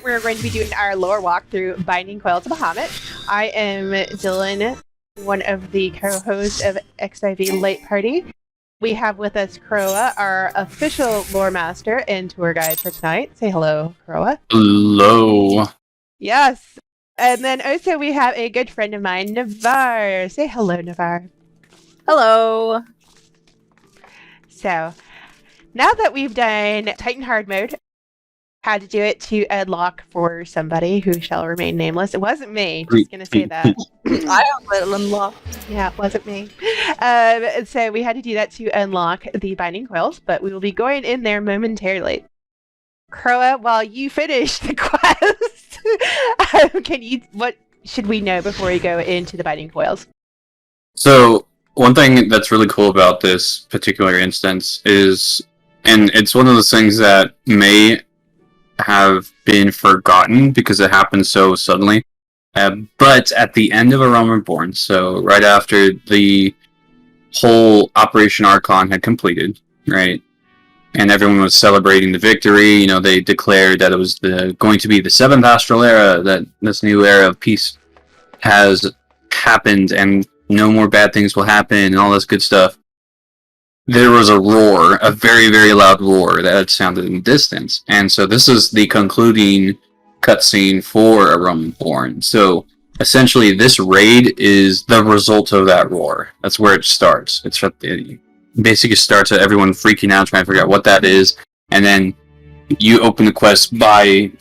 We're going to be doing our lore walk through Binding Coils of Bahamut. I am Dylan, one of the co-hosts of XIV Light Party. We have with us Croa, our official lore master and tour guide for tonight. Say hello, Croa. Hello. Yes. And then also we have a good friend of mine, Nivarr. Say hello, Nivarr. Hello. So, now that we've done Titan Hard Mode, had to do it to unlock for somebody who shall remain nameless. It wasn't me. Just gonna say that. I have it unlocked. Yeah, it wasn't me. So we had to do that to unlock the Binding Coils, but we will be going in there momentarily. Croa, while you finish the quest, what should we know before we go into the Binding Coils? So, one thing that's really cool about this particular instance is, and it's one of those things that may have been forgotten because it happened so suddenly, but at the end of A Realm Reborn, so right after the whole Operation Archon had completed, right, and everyone was celebrating the victory, you know, they declared that it was going to be the 7th Astral Era, that this new era of peace has happened and no more bad things will happen and all this good stuff. There was a roar, a very, very loud roar that had sounded in the distance. And so this is the concluding cutscene for A Realm Reborn. So essentially this raid is the result of that roar. That's where it starts. It basically starts at everyone freaking out, trying to figure out what that is. And then you open the quest by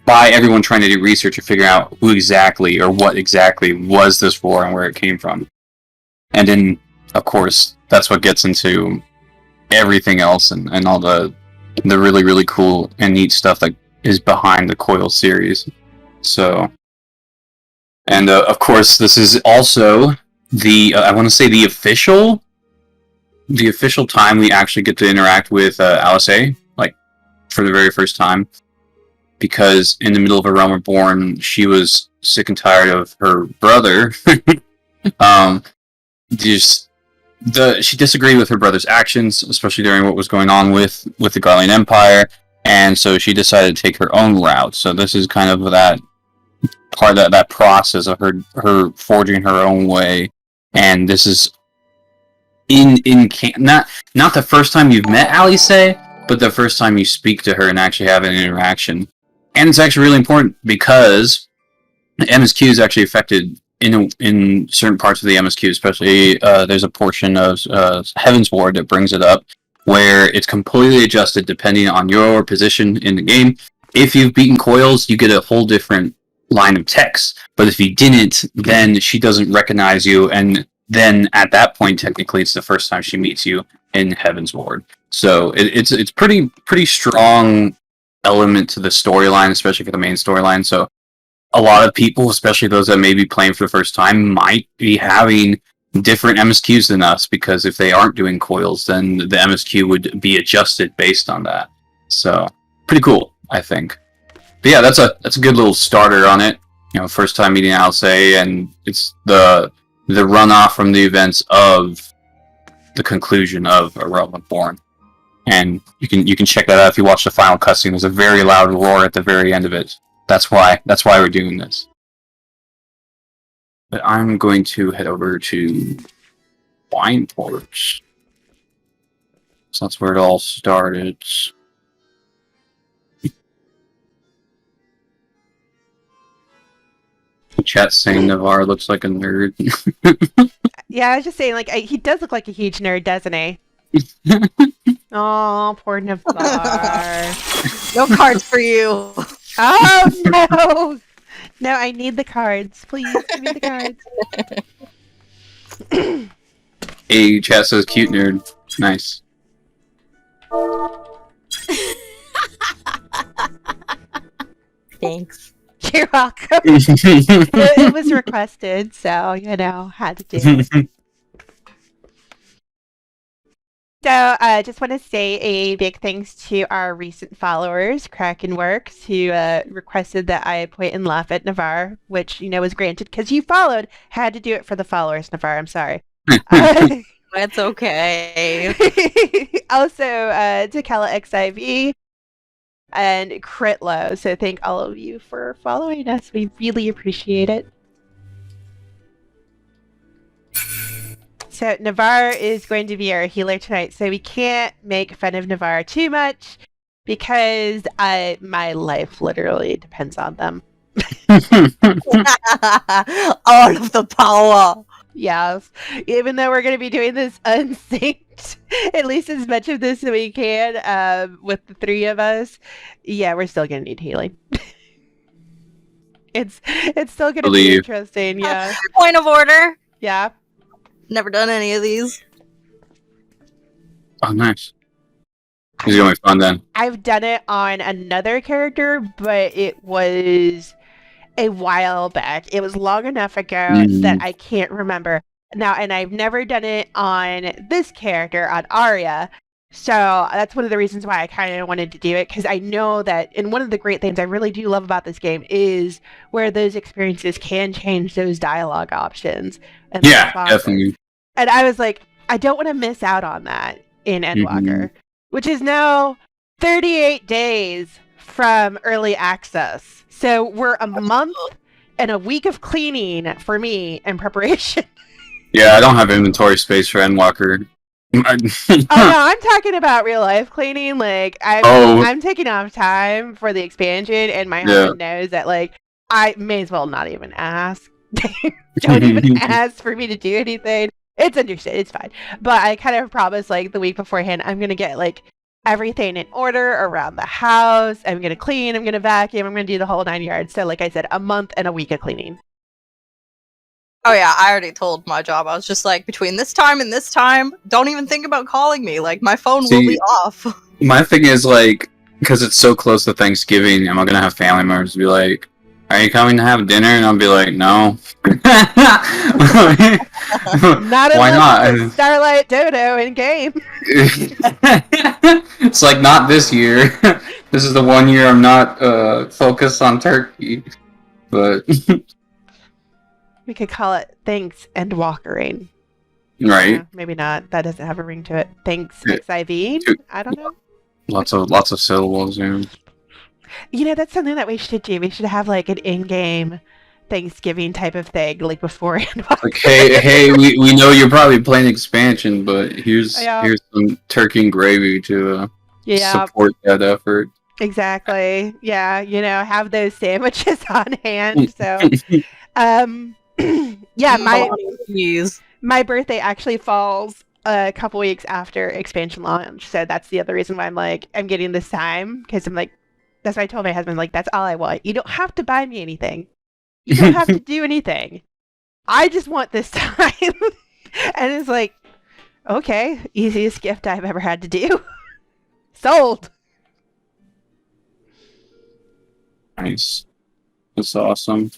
everyone trying to do research to figure out who exactly or what exactly was this roar and where it came from. And then, of course, that's what gets into everything else and all the really, really cool and neat stuff that is behind the Coil series. So, and of course, this is also the I want to say the official time we actually get to interact with Alice, like for the very first time, because in the middle of A Realm Reborn, she was sick and tired of her brother. She disagreed with her brother's actions, especially during what was going on with the Allagan Empire, and so she decided to take her own route. So this is kind of that part of that process of her forging her own way, and this is not the first time you've met Alice, but the first time you speak to her and actually have an interaction. And it's actually really important because the MSQ is actually affected in certain parts of the MSQ, especially there's a portion of Heaven's Ward that brings it up, where it's completely adjusted depending on your position in the game. If you've beaten Coils, you get a whole different line of text, but if you didn't, then she doesn't recognize you, and then at that point, technically, it's the first time she meets you in Heaven's Ward. So it's pretty strong element to the storyline, especially for the main storyline. So a lot of people, especially those that may be playing for the first time, might be having different MSQs than us, because if they aren't doing Coils, then the MSQ would be adjusted based on that. So pretty cool, I think. But yeah, that's a good little starter on it. You know, first time meeting Alice, and it's the runoff from the events of the conclusion of A Realm Reborn. And you can check that out if you watch the final cutscene. There's a very loud roar at the very end of it. That's why we're doing this. But I'm going to head over to Wineport. So that's where it all started. Chat saying Nivarr looks like a nerd. Yeah, I was just saying, he does look like a huge nerd, doesn't he? Oh, poor Nivarr. No cards for you. Oh, no! No, I need the cards. Please, give me the cards. Hey, chat says cute nerd. Nice. Thanks. You're welcome. It was requested, so, had to do it. So, I just want to say a big thanks to our recent followers, Krakenworks, who requested that I point and laugh at Nivarr, which, was granted because you followed. Had to do it for the followers, Nivarr. I'm sorry. That's okay. Also, to Kala XIV, and crit low. So thank all of you for following us. We really appreciate it. So Nivarr is going to be our healer tonight. So we can't make fun of Nivarr too much because my life literally depends on them. All of the power. Yes. Even though we're going to be doing this unsynced, at least as much of this as we can with the three of us, yeah, we're still going to need healing. It's still going to be interesting, yeah. Point of order. Yeah. Never done any of these. Oh, nice. It's going to be fun then. I've done it on another character, but it was a while back. It was long enough ago that I can't remember. Now, and I've never done it on this character, on Arya. So that's one of the reasons why I kind of wanted to do it, because I know that, and one of the great things I really do love about this game is where those experiences can change those dialogue options. And yeah, definitely. And I was like, I don't want to miss out on that in Endwalker, which is now 38 days from early access. So we're a month and a week of cleaning for me in preparation. Yeah, I don't have inventory space for Endwalker. Oh no, I'm talking about real life cleaning. Like I'm taking off time for the expansion, and my husband knows that. Like I may as well not even ask. Don't even ask for me to do anything. It's understood. It's fine. But I kind of promised like the week beforehand, I'm gonna get like everything in order around the house. I'm gonna clean. I'm gonna vacuum. I'm gonna do the whole 9 yards. So like I said, a month and a week of cleaning. Oh yeah, I already told my job. I was just like, between this time and this time, don't even think about calling me. Like, my phone will be off. My thing is, like, because it's so close to Thanksgiving, am I going to have family members be like, are you coming to have dinner? And I'll be like, no. Not Why not? Starlight Dodo in game. It's like, not this year. This is the 1 year I'm not focused on turkey. But... We could call it Thanks Endwalkering. Right. Maybe not. That doesn't have a ring to it. Thanks XIV? I don't know. Lots of syllables, yeah. You know, that's something that we should do. We should have like an in-game Thanksgiving type of thing, like before Endwalker. Like, hey, we know you're probably playing expansion, but here's some turkey and gravy to support that effort. Exactly. Yeah, you know, have those sandwiches on hand. So yeah, my birthday actually falls a couple weeks after expansion launch, so that's the other reason why I'm like, I'm getting this time, because I'm like, that's why I told my husband, like, that's all I want. You don't have to buy me anything. You don't have to do anything. I just want this time. And it's like, okay, easiest gift I've ever had to do. Sold. Nice. That's awesome.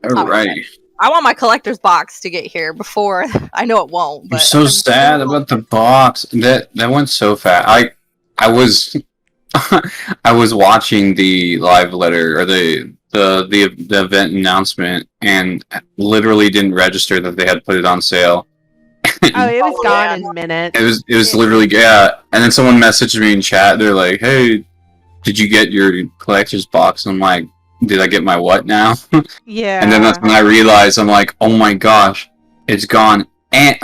Alright. I want my collector's box to get here before. I know it won't, but I'm so sad about the box. That went so fast. I was I was watching the live letter or the event announcement and literally didn't register that they had put it on sale. Oh, it was gone in minutes. It was literally and then someone messaged me in chat. They're like, "Hey, did you get your collector's box?" And I'm like, did I get my what now? Yeah. And then that's when I realized, I'm like, oh my gosh, it's gone. And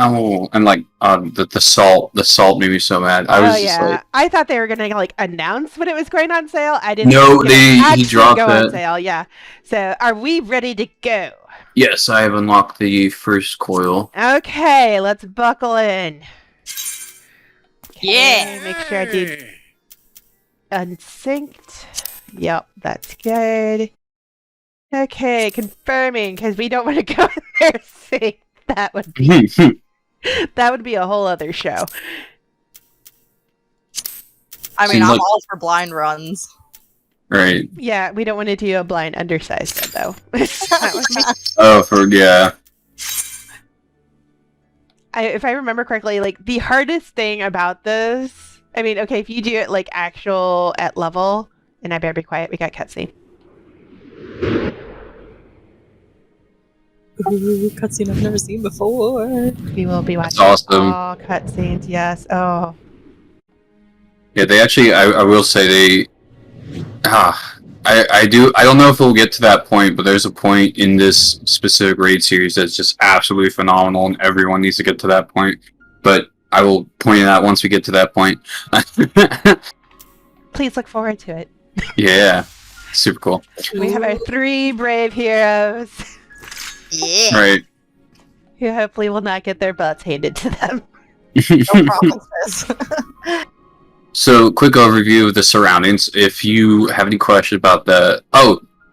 like the salt made me so mad. I was just like, I thought they were gonna like announce when it was going on sale. I didn't. No, he dropped go that. On sale. Yeah. So are we ready to go? Yes, I have unlocked the first coil. Okay, let's buckle in. Yeah. Make sure I do unsynced. Yep, that's good. Okay, confirming, because we don't want to go in there synced. That would be a whole other show. I mean, I'm all for blind runs. Right. Yeah, we don't want to do a blind undersized one, though. If I remember correctly, like, the hardest thing about this... I mean, okay, if you do it, like, actual at level... And I better be quiet, we got cutscene. Ooh, cutscene I've never seen before. We will be watching awesome. all cutscenes, yes. Oh. Yeah, they actually, I will say they, I don't know if we'll get to that point, but there's a point in this specific raid series that's just absolutely phenomenal, and everyone needs to get to that point. But I will point it out once we get to that point. Please look forward to it. Yeah, super cool. We have our 3 brave heroes. Yeah. Right. Who hopefully will not get their butts handed to them. No promises. So, quick overview of the surroundings. If you have any questions about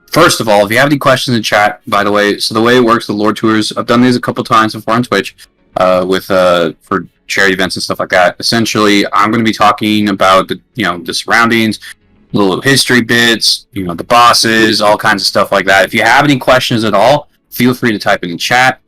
first of all, if you have any questions in chat, by the way, so the way it works, the lore tours, I've done these a couple times before on Twitch, for charity events and stuff like that. Essentially, I'm going to be talking about the surroundings, little history bits, the bosses, all kinds of stuff like that. If you have any questions at all, feel free to type it in chat.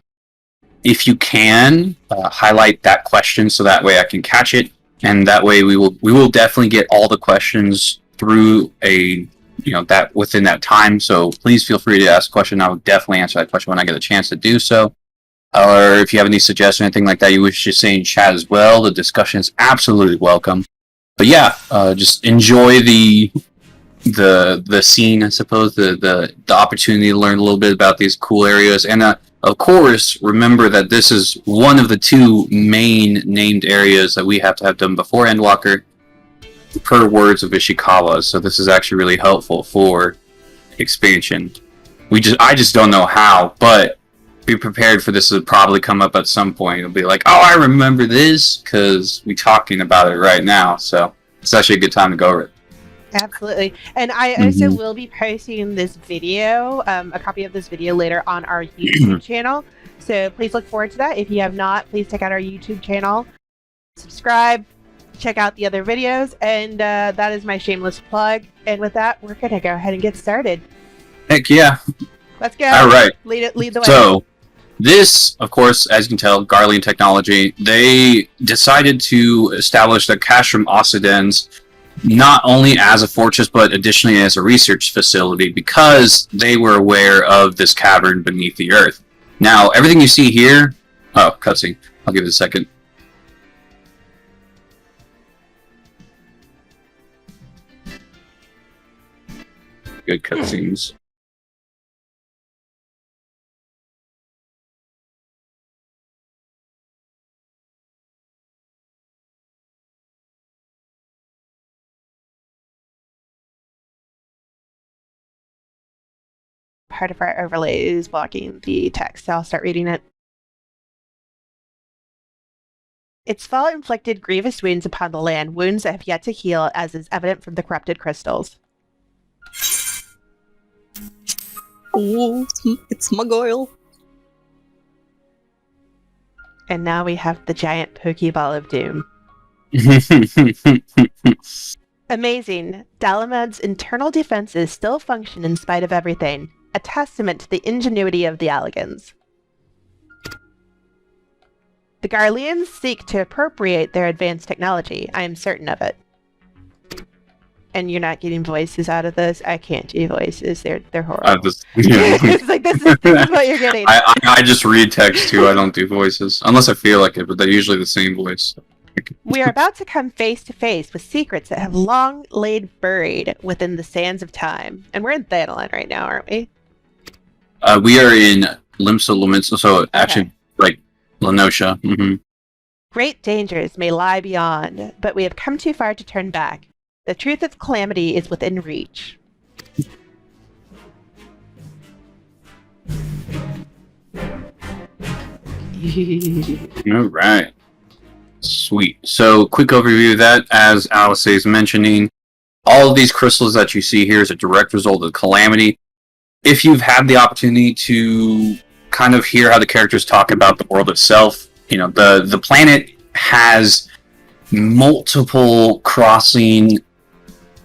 If you can, highlight that question so that way I can catch it. And that way we will definitely get all the questions through that within that time. So please feel free to ask a question. I will definitely answer that question when I get a chance to do so. Or if you have any suggestions or anything like that you wish to say in chat as well, the discussion is absolutely welcome. But yeah, just enjoy the scene, I suppose, the opportunity to learn a little bit about these cool areas. And of course, remember that this is one of the 2 main named areas that we have to have done before Endwalker, per words of Ishikawa. So this is actually really helpful for expansion. I just don't know how, but be prepared for this to probably come up at some point. It'll be like, oh, I remember this, because we're talking about it right now. So it's actually a good time to go over it. Absolutely. And I also will be posting this video, a copy of this video later on our YouTube channel. So please look forward to that. If you have not, please check out our YouTube channel. Subscribe, check out the other videos, and that is my shameless plug. And with that, we're going to go ahead and get started. Heck yeah. Let's go. All right. Lead the way. So, this, of course, as you can tell, Garlean technology, they decided to establish the Castrum Occidens not only as a fortress, but additionally as a research facility, because they were aware of this cavern beneath the earth. Now, everything you see here... Oh, cutscene. I'll give it a second. Good cutscenes. Part of our overlay is blocking the text, so I'll start reading it. Its fall inflicted grievous wounds upon the land, wounds that have yet to heal, as is evident from the corrupted crystals. Oh, it's Smugoyle. And now we have the giant Pokeball of Doom. Amazing. Dalamud's internal defenses still function in spite of everything. A testament to the ingenuity of the Allagans. The Garleans seek to appropriate their advanced technology. I am certain of it. And you're not getting voices out of this? I can't do voices. They're horrible. It's like, this is what you're getting. I just read text too. I don't do voices. Unless I feel like it, but they're usually the same voice. We are about to come face to face with secrets that have long laid buried within the sands of time. And we're in Thanalan right now, aren't we? We are in Limsa, so actually, like, Lenosha. Mm-hmm. Great dangers may lie beyond, but we have come too far to turn back. The truth of calamity is within reach. All right. Sweet. So, quick overview of that, as Alice is mentioning, all of these crystals that you see here is a direct result of Calamity. If you've had the opportunity to kind of hear how the characters talk about the world itself, the planet has multiple crossing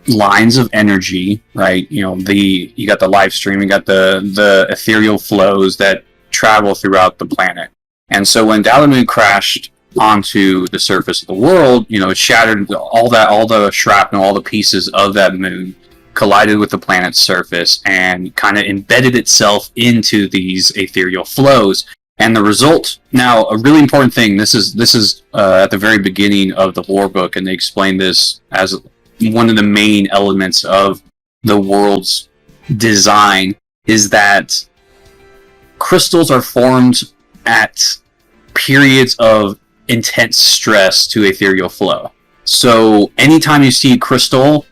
lines of energy, right? You got the live stream, you got the ethereal flows that travel throughout the planet. And so when Dalamud crashed onto the surface of the world, it shattered all the shrapnel, all the pieces of that moon collided with the planet's surface and kind of embedded itself into these ethereal flows. And the result, now, a really important thing, this is at the very beginning of the lore book, and they explain this as one of the main elements of the world's design, is that crystals are formed at periods of intense stress to ethereal flow. So anytime you see crystal,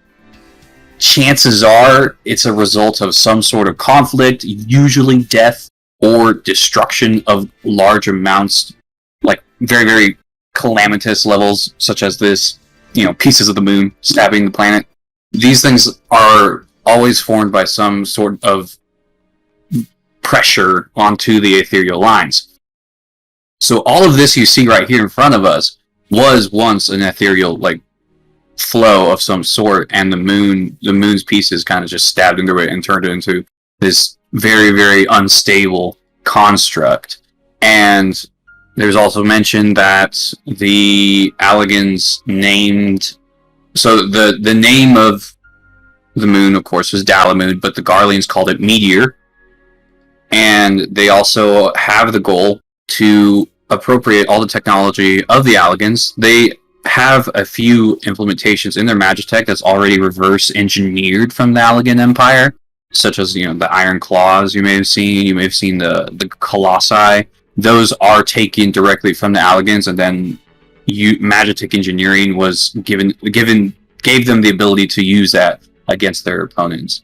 chances are it's a result of some sort of conflict, usually death or destruction of large amounts, like very, very calamitous levels, such as this, pieces of the moon stabbing the planet. These things are always formed by some sort of pressure onto the ethereal lines. So all of this you see right here in front of us was once an ethereal, flow of some sort, and the moon's pieces kind of just stabbed into it and turned it into this very, very unstable construct. And there's also mentioned that the Allagans named... So the name of the moon, of course, was Dalamud, but the Garleans called it Meteor. And they also have the goal to appropriate all the technology of the Allagans. They have a few implementations in their Magitech that's already reverse engineered from the Allagan Empire, such as the Iron Claws you may have seen. You may have seen the Colossi. Those are taken directly from the Allagans, and then Magitech engineering was gave them the ability to use that against their opponents.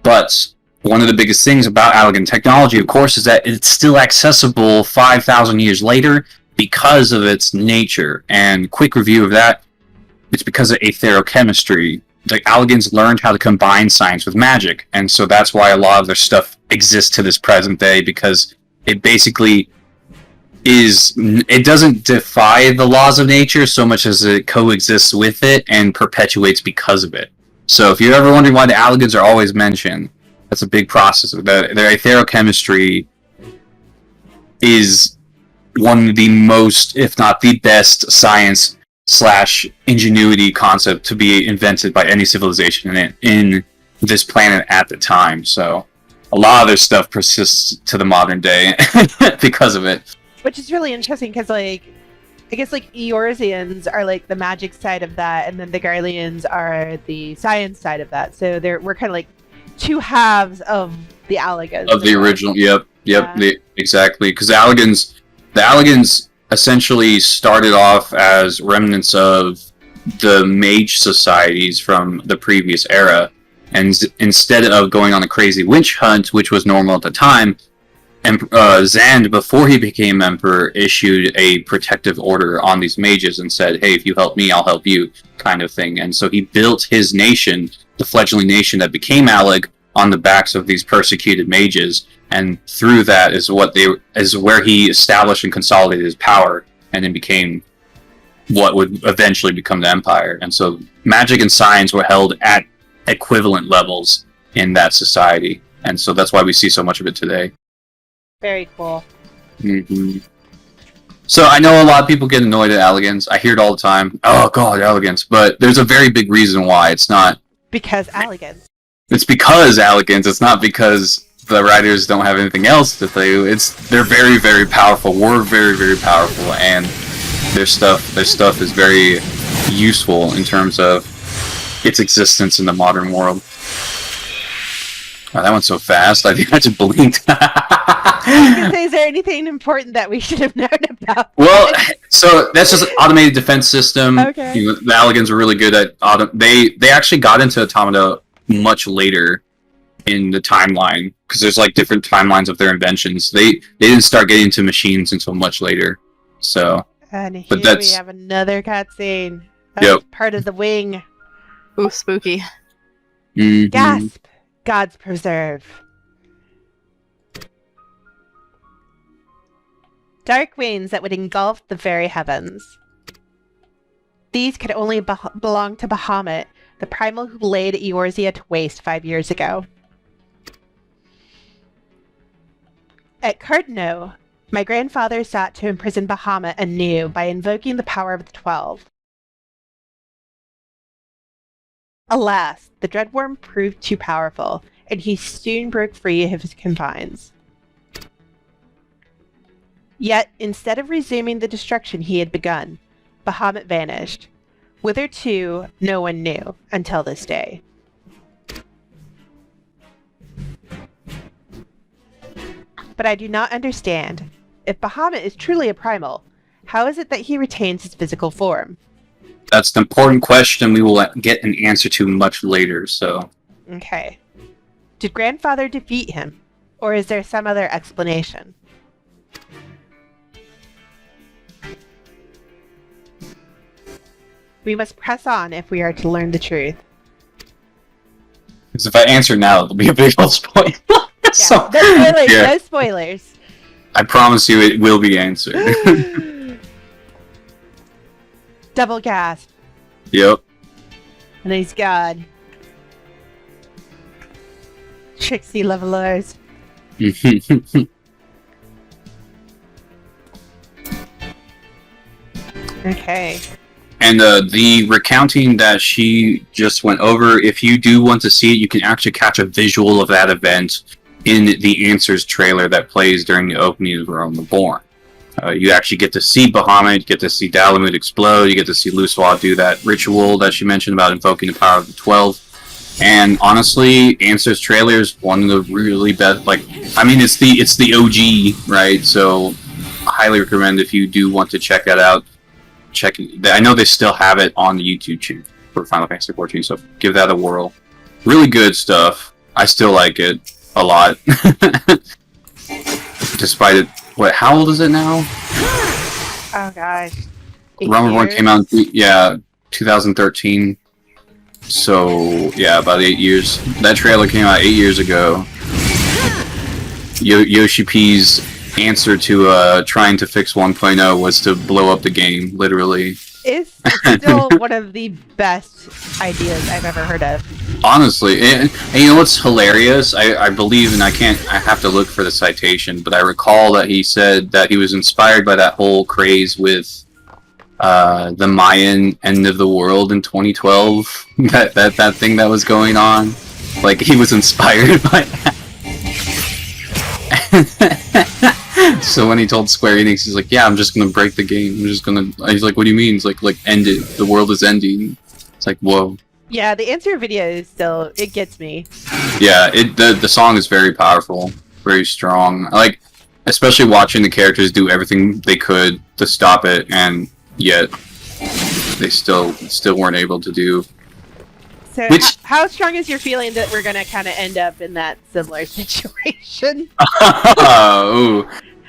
But one of the biggest things about Allagan technology, of course, is that it's still accessible 5,000 years later because of its nature. And quick review of that, it's because of aetherochemistry. The Allagans learned how to combine science with magic, and so that's why a lot of their stuff exists to this present day, because it basically it doesn't defy the laws of nature so much as it coexists with it and perpetuates because of it. So if you're ever wondering why the Allagans are always mentioned, that's a big process. Their aetherochemistry is one of the most, if not the best, science / ingenuity concept to be invented by any civilization in this planet at the time. So a lot of their stuff persists to the modern day because of it. Which is really interesting because, I guess, Eorzeans are the magic side of that, and then the Garleans are the science side of that. So we're kind of two halves of the Allagans. Of the original, yep, yeah. Exactly. Because the Allagans essentially started off as remnants of the mage societies from the previous era, and instead of going on a crazy witch hunt, which was normal at the time, Zand, before he became emperor, issued a protective order on these mages and said, hey, if you help me, I'll help you, kind of thing. And so he built his nation, the fledgling nation that became Allag, on the backs of these persecuted mages, and through that is where he established and consolidated his power, and then became what would eventually become the Empire. And so magic and science were held at equivalent levels in that society, and so that's why we see so much of it today. Very cool. Mm-hmm. So I know a lot of people get annoyed at Allagans. I hear it all the time. Oh god, Allagans. But there's a very big reason why. It's not because Allagans. It's because Allagans. It's not because the writers don't have anything else to do. They're very, very powerful. We're very, very powerful, and their stuff is very useful in terms of its existence in the modern world. Oh, that went so fast. I think I just blinked. I was gonna say, is there anything important that we should have known about? Well, so that's just an automated defense system. Okay. The Allagans were really good at They actually got into automata much later in the timeline, because there's different timelines of their inventions. They didn't start getting into machines until much later. So, and here we have another cutscene. Yep. Part of the wing. Ooh, spooky. Mm-hmm. Gasp! God's preserve. Dark wings that would engulf the very heavens. These could only belong to Bahamut, the primal who laid Eorzea to waste 5 years ago. At Cardno, my grandfather sought to imprison Bahamut anew by invoking the power of the 12. Alas, the Dreadworm proved too powerful, and he soon broke free of his confines. Yet, instead of resuming the destruction he had begun, Bahamut vanished. Whither to, no one knew, until this day. But I do not understand. If Bahamut is truly a primal, how is it that he retains his physical form? That's an important question we will get an answer to much later, so... Okay. Did Grandfather defeat him? Or is there some other explanation? We must press on if we are to learn the truth. Because if I answer now, it'll be a big old spoiler. Yeah, no spoilers, no spoilers. I promise you it will be answered. Double gasp. Yep. And he's gone. Trixie levelers. Okay. And the recounting that she just went over, if you do want to see it, you can actually catch a visual of that event in the Answers trailer that plays during the opening of Realm Reborn. You actually get to see Bahamut, get to see Dalamud explode, you get to see Luswa do that ritual that she mentioned about invoking the power of the 12. And honestly, Answers trailer is one of the really best, like, I mean, it's the OG, right? So I highly recommend if you do want to check that out. Check it. I know they still have it on the YouTube channel for Final Fantasy XIV, so give that a whirl. Really good stuff. I still like it a lot. Despite it, how old is it now? Oh gosh. Realm Reborn came out in 2013. So yeah, about 8 years. That trailer came out 8 years ago. Yoshi P's answer to trying to fix 1.0 was to blow up the game, literally. It's still one of the best ideas I've ever heard of. Honestly, and you know what's hilarious? I believe, and I have to look for the citation, but I recall that he said that he was inspired by that whole craze with the Mayan end of the world in 2012. That thing that was going on. Like, he was inspired by that. So when he told Square Enix, he's like, yeah, I'm just gonna break the game. He's like, what do you mean? He's like end it. The world is ending. It's like, whoa. Yeah, the answer video is still, it gets me. Yeah, the song is very powerful, very strong. Like, especially watching the characters do everything they could to stop it, and yet they still weren't able to do. So how strong is your feeling that we're gonna kind of end up in that similar situation?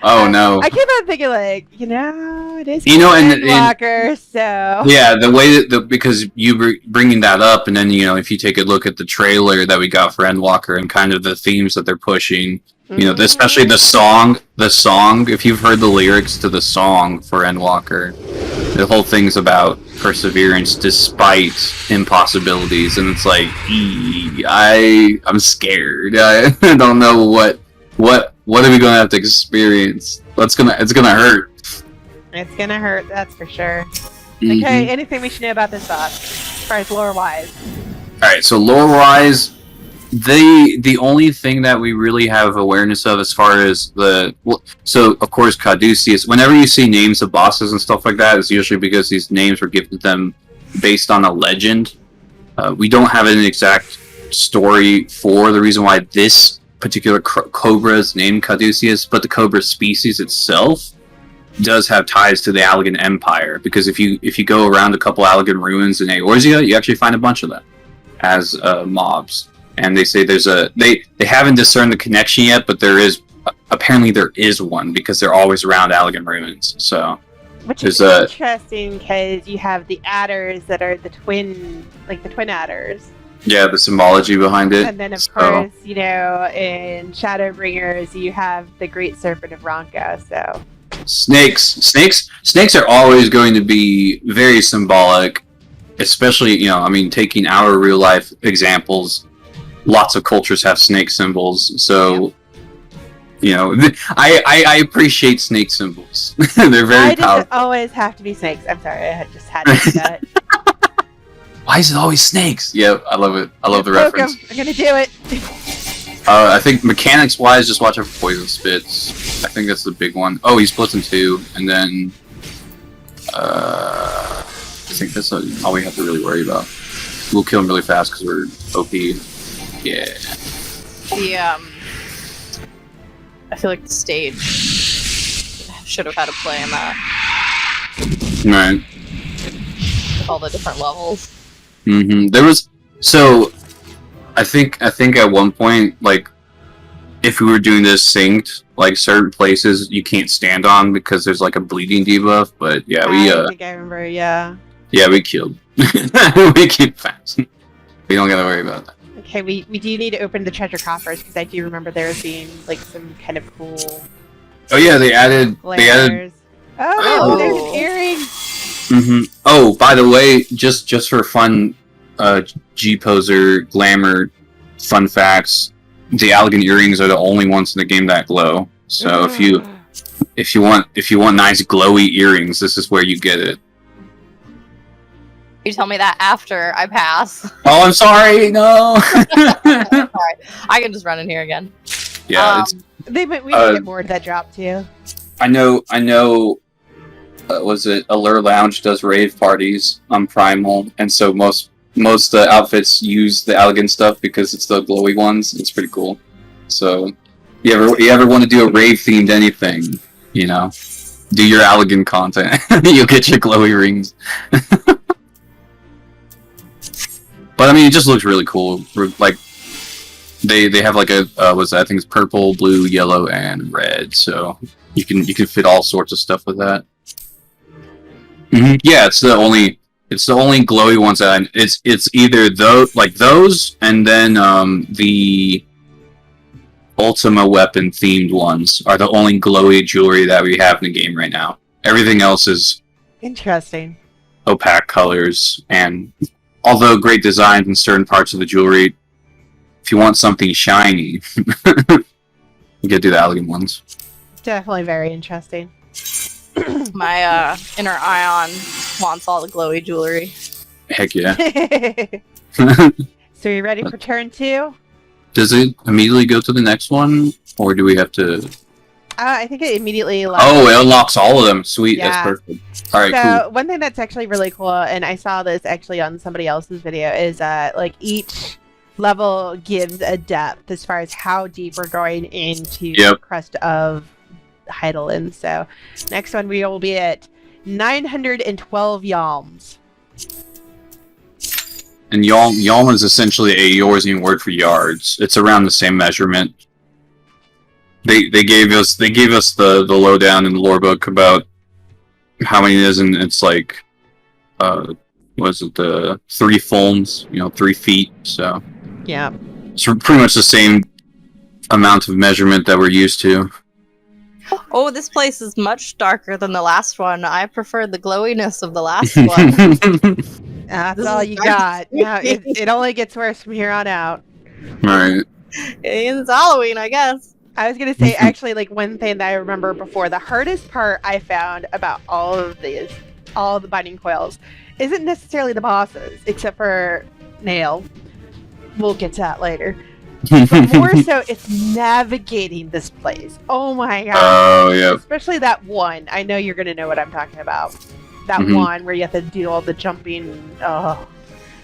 Oh no! I keep on thinking, like, it is Endwalker, so yeah, the way that because you bringing that up, and then if you take a look at the trailer that we got for Endwalker and kind of the themes that they're pushing, especially the song. If you've heard the lyrics to the song for Endwalker, the whole thing's about perseverance despite impossibilities, and it's like, I'm scared. I don't know what are we gonna have to experience? It's gonna hurt. It's gonna hurt, that's for sure. Mm-hmm. Okay, anything we should know about this boss, as far as lore-wise? Alright, so lore-wise, the only thing that we really have awareness of as far as so of course Caduceus, whenever you see names of bosses and stuff like that, it's usually because these names were given to them based on a legend. We don't have an exact story for the reason why this particular cobra is named Caduceus, but the cobra species itself does have ties to the Allagan Empire, because if you go around a couple Allagan ruins in Eorzea, you actually find a bunch of them as mobs. And they say they haven't discerned the connection yet, but apparently there is one, because they're always around Allagan ruins. So which is interesting, because you have the adders that are the twin adders. Yeah, the symbology behind it. And then, of course, in Shadowbringers, you have the Great Serpent of Ronka, so... Snakes are always going to be very symbolic, especially, taking our real-life examples. Lots of cultures have snake symbols, so... I appreciate snake symbols. They're very powerful. Why does it always have to be snakes? I'm sorry, I just had to do that. Why is it always snakes? Yeah, I love it. I love the reference. I'm gonna do it. I think mechanics-wise, just watch out for poison spits. I think that's the big one. Oh, he splits in two, and then I think that's all we have to really worry about. We'll kill him really fast because we're OP. Yeah. I feel like the stage should have had a play in that. Right. With all the different levels. There was I think at one point, like, if we were doing this synced, like certain places you can't stand on because there's like a bleeding debuff. But yeah, I think I remember. Yeah. Yeah, we killed. We killed fast. We don't gotta worry about that. Okay, we do need to open the treasure coffers because I do remember there being like some kind of cool. Oh yeah, they added. Oh, there's an earring. Oh, by the way, just for fun, G-poser glamour fun facts. The Allagan earrings are the only ones in the game that glow. So if you want nice glowy earrings, this is where you get it. You tell me that after I pass. Oh, I'm sorry. No. Alright, I can just run in here again. Yeah, we might get more of that drop too. I know. Was it Allure Lounge does rave parties on Primal, and so most outfits use the Allagan stuff because it's the glowy ones. It's pretty cool. So, you ever want to do a rave themed anything, you know, do your Allagan content. You'll get your glowy rings. But I mean, it just looks really cool. Like they have like a I think it's purple, blue, yellow, and red. So you can fit all sorts of stuff with that. Yeah, it's the only glowy ones that it's either those and then the Ultima weapon themed ones are the only glowy jewelry that we have in the game right now. Everything else is interesting, opaque colors, and although great designs in certain parts of the jewelry, if you want something shiny, you gotta do the Allagan ones. Definitely very interesting. My inner Ion wants all the glowy jewelry. Heck yeah. So you ready for turn 2? Does it immediately go to the next one, or do we have to... I think it immediately... Oh, it unlocks all of them. Sweet, yeah. That's perfect. Alright, so, cool. One thing that's actually really cool, and I saw this actually on somebody else's video, is like each level gives a depth as far as how deep we're going into the crust of Hydaelyn. So, next one we will be at 912 yalms. And yalm is essentially a Eorzean word for yards. It's around the same measurement. They gave us the lowdown in the lore book about how many it is, and it's like the 3 fulms, 3 feet. So yeah, it's pretty much the same amount of measurement that we're used to. Oh, this place is much darker than the last one. I prefer the glowiness of the last one. That's all you got. Now it only gets worse from here on out. Right. It's Halloween, I guess. I was gonna say, actually, like, one thing that I remember before, the hardest part I found about all the Binding Coils, isn't necessarily the bosses, except for Nail. We'll get to that later. But more so, it's navigating this place. Oh my god. Oh, yeah. Especially that one. I know you're gonna know what I'm talking about. That one where you have to do all the jumping.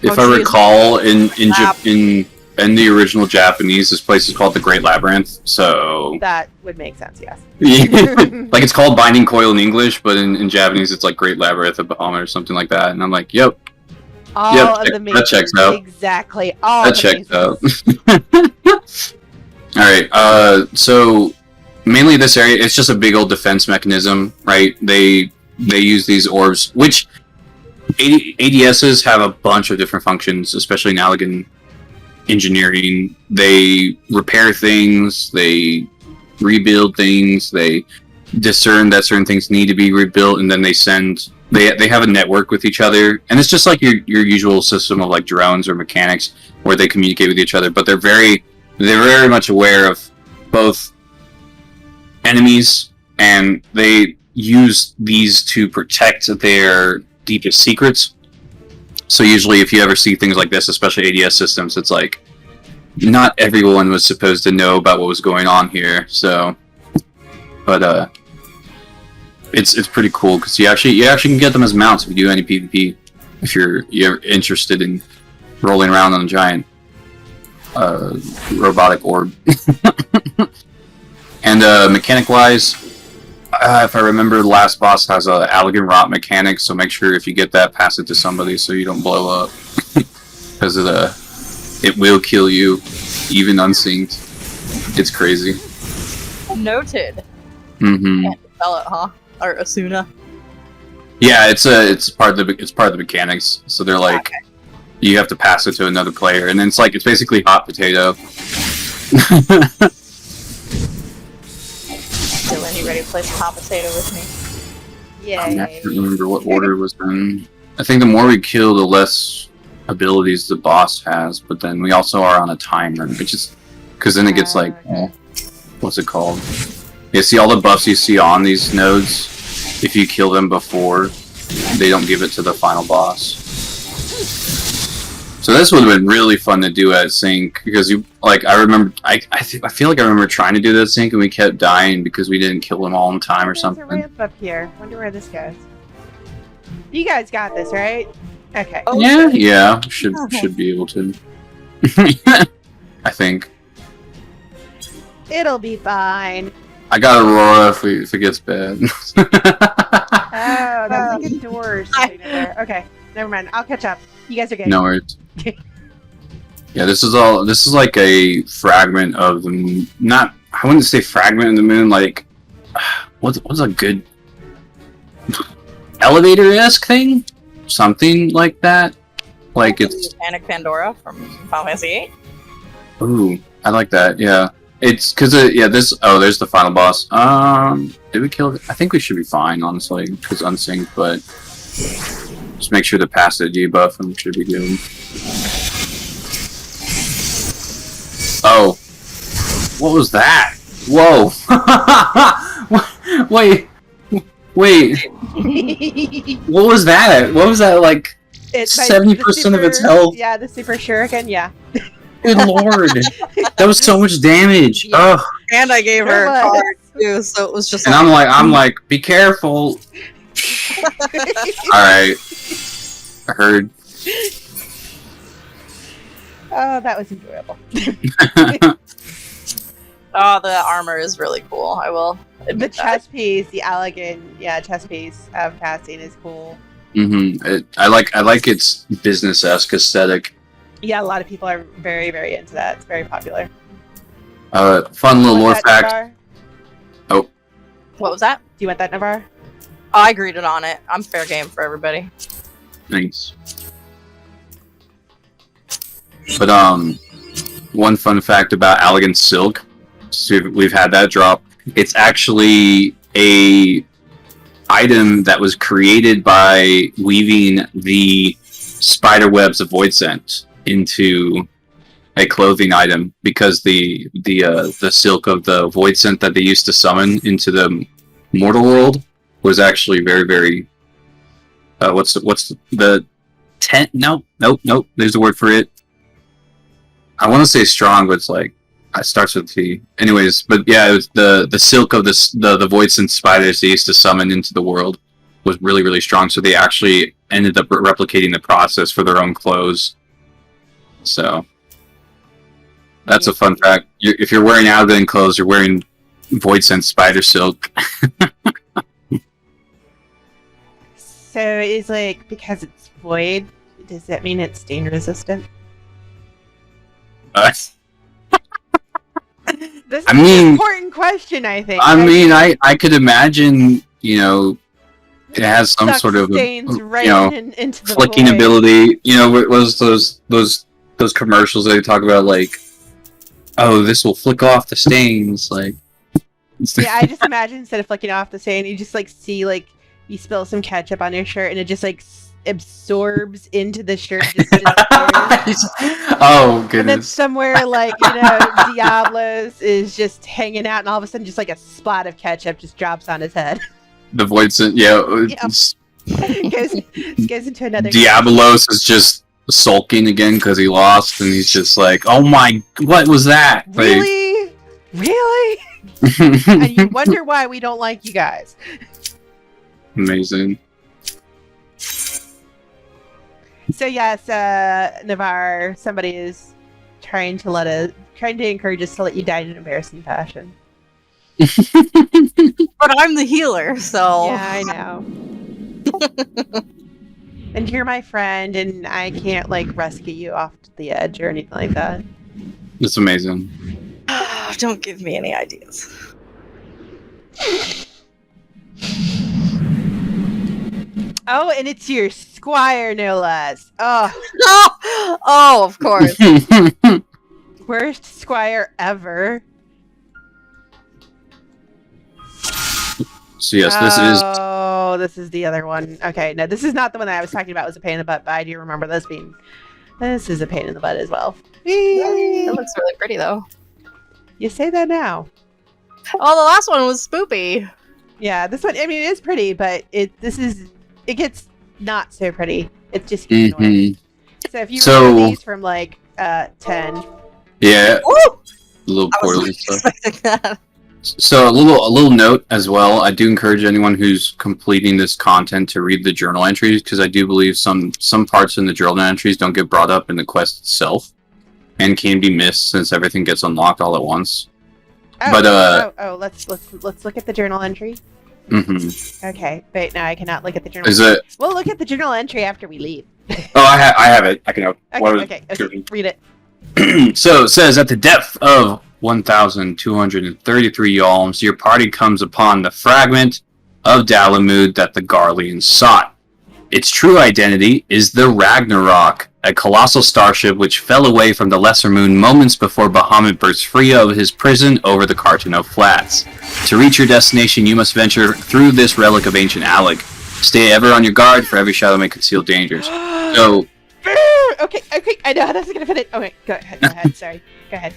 If I recall, in the original Japanese, this place is called the Great Labyrinth. So that would make sense, yes. Like, it's called Binding Coil in English, but in Japanese it's like Great Labyrinth of Bahamut or something like that. And I'm like, yep. That checks out. Exactly. All that checks out. Alright, so mainly this area, it's just a big old defense mechanism, right? They use these orbs, which ADSs have a bunch of different functions, especially in Allagan engineering. They repair things, they rebuild things, they discern that certain things need to be rebuilt, and then they have a network with each other, and it's just like your usual system of like drones or mechanics where they communicate with each other, but they're very much aware of both enemies, and they use these to protect their deepest secrets. So usually if you ever see things like this, especially ADS systems, it's like not everyone was supposed to know about what was going on here. So, but it's pretty cool because you actually can get them as mounts if you do any PvP. If you're interested in rolling around on a giant robotic orb. And mechanic-wise, if I remember, the last boss has a Allagan rot mechanic, so make sure if you get that, pass it to somebody so you don't blow up. Because it will kill you, even unsynced. It's crazy. Noted. Mm-hmm. Can't spell it, huh? Or Asuna. Yeah, it's part of the mechanics. So they're like, okay. You have to pass it to another player, and then it's basically hot potato. Dylan, you ready to play some hot potato with me? Yeah. I can't remember what order was in. I think the more we kill, the less abilities the boss has. But then we also are on a timer, which is because then it gets like, what's it called? You see all the buffs you see on these nodes. If you kill them before, they don't give it to the final boss. So this would have been really fun to do at sync because I remember I feel like I remember trying to do that sync and we kept dying because we didn't kill them all in time or something. There's a ramp up here. Wonder where this goes. You guys got this, right? Okay. Oh, yeah, should be able to. I think. It'll be fine. I got Aurora if it gets bad. Oh, that's like a door or something there. Okay, never mind. I'll catch up. You guys are good. No worries. Yeah, this is like a fragment of the not. I wouldn't say fragment of the moon. Like, what's a good elevator-esque thing? Something like that. Like it's Panic Pandora from Final Fantasy VIII. Ooh, I like that. Yeah, it's because this. Oh, there's the final boss. Did we kill? I think we should be fine, honestly, because unsynced, but. Just make sure to pass the debuff and we should be good. Oh. What was that? Whoa. Wait. What was that? What was that, like, 70% of its health? Yeah, the super shuriken, yeah. Good lord. That was so much damage. Yeah. Ugh. And I gave her a card, too, so it was just And I'm like, be careful. Alright. I heard. Oh, that was enjoyable. Oh, the armor is really cool. I will admit the chest piece, the Allagan, chest piece of casting is cool. Mm-hmm. I like its business-esque aesthetic. Yeah, a lot of people are very, very into that. It's very popular. Fun little lore fact. Nivarr? Oh. What was that? Do you want that, Nivarr? I greeted on it. I'm fair game for everybody. Thanks. But one fun fact about Allagan Silk, so we've had that drop. It's actually a item that was created by weaving the spider webs of Void Scent into a clothing item because the silk of the Void Scent that they used to summon into the mortal world was actually very, very what's the tent? Nope. There's a word for it. I want to say strong, but it's like it starts with T. Anyways, but yeah, it was the silk of the Void Scent spiders they used to summon into the world was really, really strong. So they actually ended up replicating the process for their own clothes. So that's a fun fact. If you're wearing Allagan clothes, you're wearing Void Scent spider silk. So it's like, because it's void, does that mean it's stain resistant? This is an important question, I think. I could imagine, it has some sort of, right into the flicking void. ability. What was those commercials they talk about, like, oh, this will flick off the stains, like. Yeah, I just imagine instead of flicking off the stain, you just, like, see, like, you spill some ketchup on your shirt and it just, like, absorbs into the shirt. Oh, goodness. And then somewhere, like, Diablo's is just hanging out and all of a sudden just, like, a splat of ketchup just drops on his head. The Void Scent, yeah. Goes into another. Diablos is just sulking again because he lost, and he's just like, "Oh my, what was that?" Really? Really? And you wonder why we don't like you guys. Amazing. So yes, Nivarr, somebody is trying to encourage us to let you die in an embarrassing fashion. But I'm the healer, so... Yeah, I know. And you're my friend, and I can't, like, rescue you off the edge or anything like that. It's amazing. Don't give me any ideas. Oh, and it's your squire, no less. Oh. Oh, of course. Worst squire ever. So yes, this is... Oh, this is the other one. Okay, no, this is not the one that I was talking about. It was a pain in the butt, but I do remember this being... This is a pain in the butt as well. It looks really pretty, though. You say that now. Oh, the last one was spoopy. Yeah, this one, I mean, it is pretty, but it gets not so pretty. It just gets annoying. So if you remember these from, like, 10... Yeah. Ooh! Little portals and stuff. Expecting that. So a little note as well. I do encourage anyone who's completing this content to read the journal entries, because I do believe some parts in the journal entries don't get brought up in the quest itself, and can be missed since everything gets unlocked all at once. Oh, But let's look at the journal entry. Mm-hmm. Okay, wait, no, I cannot look at the journal. Is it? We'll look at the journal entry after we leave. Oh, I have it. I can help. Okay, read it. So it says, at the depth of 1,233 yalms, your party comes upon the fragment of Dalamud that the Garleans sought. Its true identity is the Ragnarok, a colossal starship which fell away from the Lesser Moon moments before Bahamut burst free of his prison over the Cartano Flats. To reach your destination, you must venture through this relic of ancient Allag. Stay ever on your guard, for every shadow may conceal dangers. So... Okay, I know how this is gonna fit it. Okay, go ahead, sorry. Go ahead.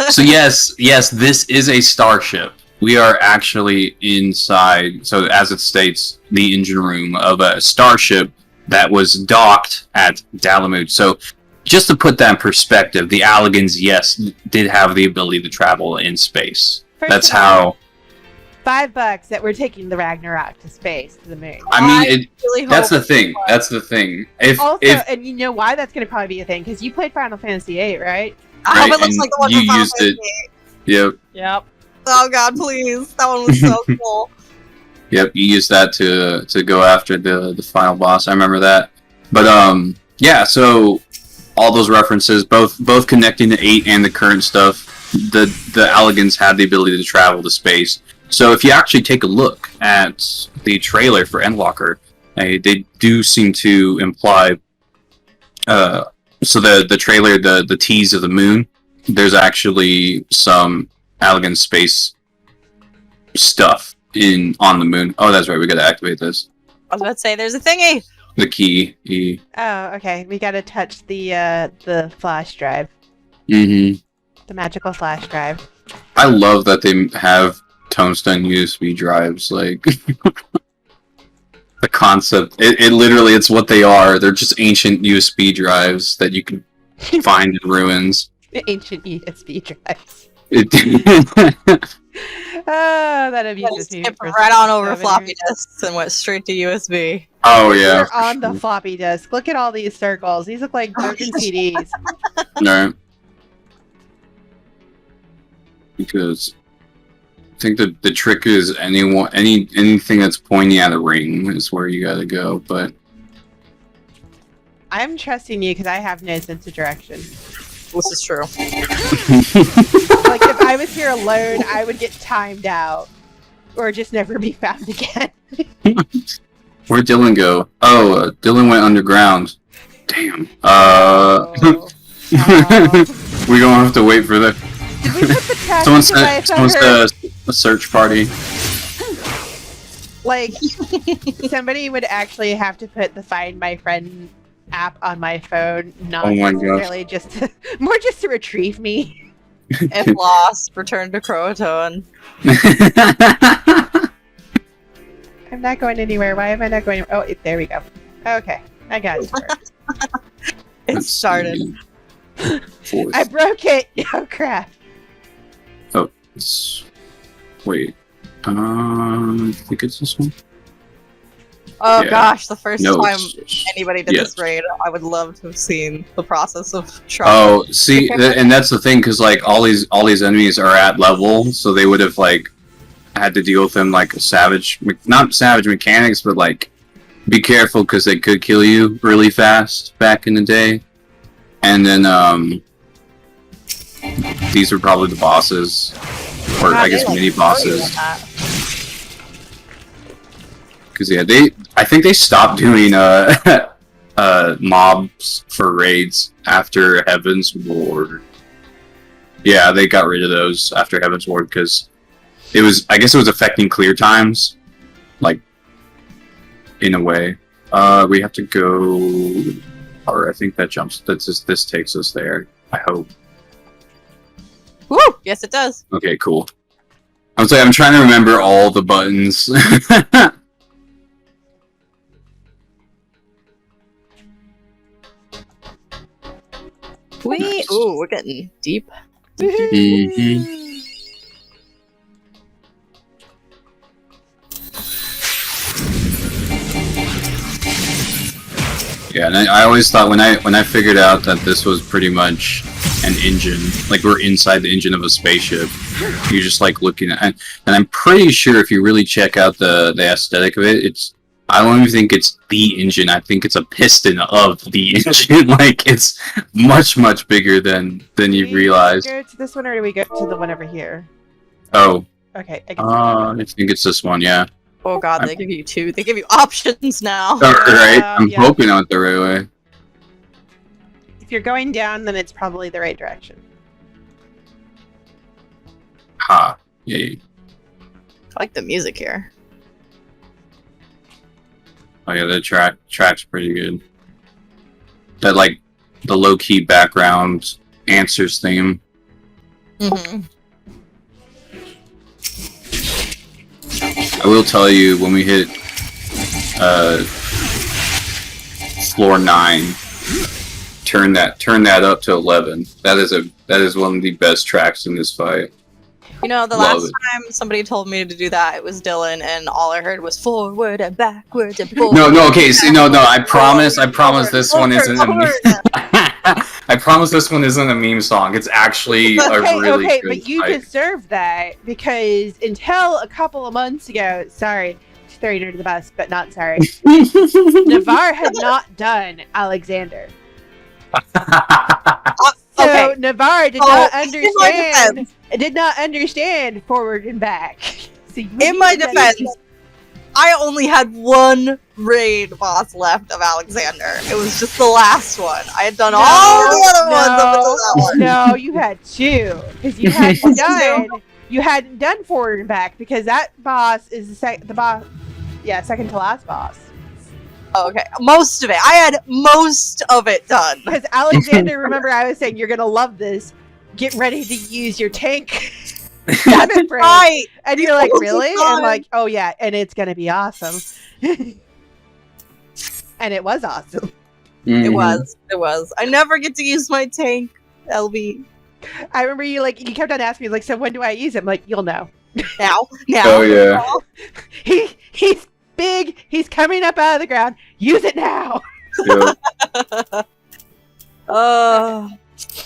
So yes, this is a starship. We are actually inside, so as it states, the engine room of a starship that was docked at Dalamud. So just to put that in perspective, the Allagans, yes, did have the ability to travel in space. That's how... $5 that we're taking the Ragnarok to space, to the moon. I mean, that's the thing. That's the thing. And you know why that's going to probably be a thing? Because you played Final Fantasy VIII, right? I hope it looks like the one you from Final used Fantasy it. Yep. Oh god, please. That one was so cool. Yep, you used that to go after the final boss. I remember that. But yeah, so all those references, both connecting the 8 and the current stuff, the Allagans had the ability to travel to space. So if you actually take a look at the trailer for Endwalker, they do seem to imply. So the trailer, the tease of the moon, there's actually some Allagan space stuff on the moon. Oh, that's right. We got to activate this. I was about to say, there's a thingy. The key. E. Oh, okay. We got to touch the flash drive. Mm-hmm. The magical flash drive. I love that they have Tombstone USB drives, like the concept. It literally, it's what they are. They're just ancient USB drives that you can find in ruins. Ancient USB drives. Oh, that abuses me. Skipped right on over floppy disks and went straight to USB. Oh yeah. We're on the floppy disk. Look at all these circles. These look like broken CDs. No. Because I think the trick is anything that's pointing at a ring is where you gotta go, but I'm trusting you because I have no sense of direction. This is true. Like, if I was here alone, I would get timed out. Or just never be found again. Where'd Dylan go? Oh, Dylan went underground. Damn. We're gonna have to wait for the... Did we put the tag someone said a search party. Like, somebody would actually have to put the Find My Friend app on my phone, not necessarily just to, more just to retrieve me. If lost, return to Croatoan. I'm not going anywhere. Why am I not going? Oh, there we go. Okay. I got it. It started. I broke it. Oh crap. Oh, wait. I think it's this one. Oh Yeah. gosh, the first No, time it's- anybody did yeah. this raid, I would love to have seen the process of trying. Oh, see, and that's the thing, because like all these enemies are at level, so they would have like had to deal with them like not savage mechanics, but like be careful because they could kill you really fast back in the day. And then these are probably the bosses, or I guess mini bosses. Because yeah, I think they stopped doing mobs for raids after Heaven's Ward. Yeah, they got rid of those after Heaven's Ward because I guess it was affecting clear times, like in a way. We have to go, or I think this takes us there. I hope. Woo! Yes, it does. Okay, cool. I'm trying to remember all the buttons. Ooh, we're getting deep. Mhm. Yeah, and I always thought when I figured out that this was pretty much an engine, like we're inside the engine of a spaceship, you're just like looking at, and I'm pretty sure if you really check out the aesthetic of it, I don't even think it's the engine. I think it's a piston of the engine. Like it's much bigger than you realize. Do we go to this one, or do we go to the one over here? Oh, Okay. I think it's this one. Yeah. Oh god, they give you two. They give you options now. Right. I'm Yeah. hoping I went the right way. If you're going down, then it's probably the right direction. Ha. Yeah. I like the music here. Oh yeah, the track's pretty good. That like the low key background answers theme. Mm-hmm. I will tell you when we hit floor 9, turn that up to 11. That is one of the best tracks in this fight. You know, the Love last it. time somebody told me to do that, it was Dylan, and all I heard was forward and backward and forward. No, okay, see, no, I promise this one isn't a meme. I promise this one isn't a meme song. It's actually a really good but you fight. deserve that because until a couple of months ago, sorry to throw you under the bus, but not sorry, Nivarr had not done Alexander. So Okay. Nivarr did not understand forward and back. So In my defense, I only had one raid boss left of Alexander. It was just the last one. I had done all the other ones up until that one. No, you had two because you hadn't done forward and back because that boss is the second to last boss. Oh, okay, most of it. I had most of it done. Because Alexander, remember I was saying you're gonna love this. Get ready to use your tank. Seventh raid. Right. And you're like, really? And Fun. like, oh yeah, and it's gonna be awesome. And it was awesome. Mhm. It was. I never get to use my tank, LB. I remember you kept on asking me like, so when do I use it? I'm like, you'll know. Now. Oh yeah. He's big. He's coming up out of the ground. Use it now. Yeah.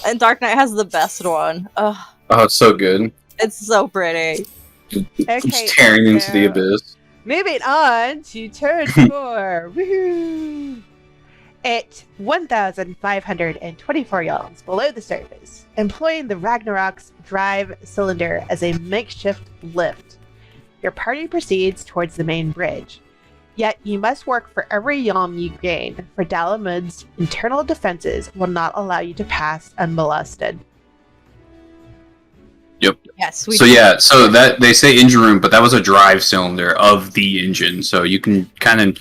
And Dark Knight has the best one. Oh, it's so good. It's so pretty. Okay, Just tearing into the so- abyss. Moving on to turn 4. Woohoo! At 1,524 yalms below the surface, employing the Ragnarok's drive cylinder as a makeshift lift, your party proceeds towards the main bridge. Yet you must work for every yalm you gain, for Dalamud's internal defenses will not allow you to pass unmolested. Yes, So that they say engine room, but that was a drive cylinder of the engine. So you can kind of,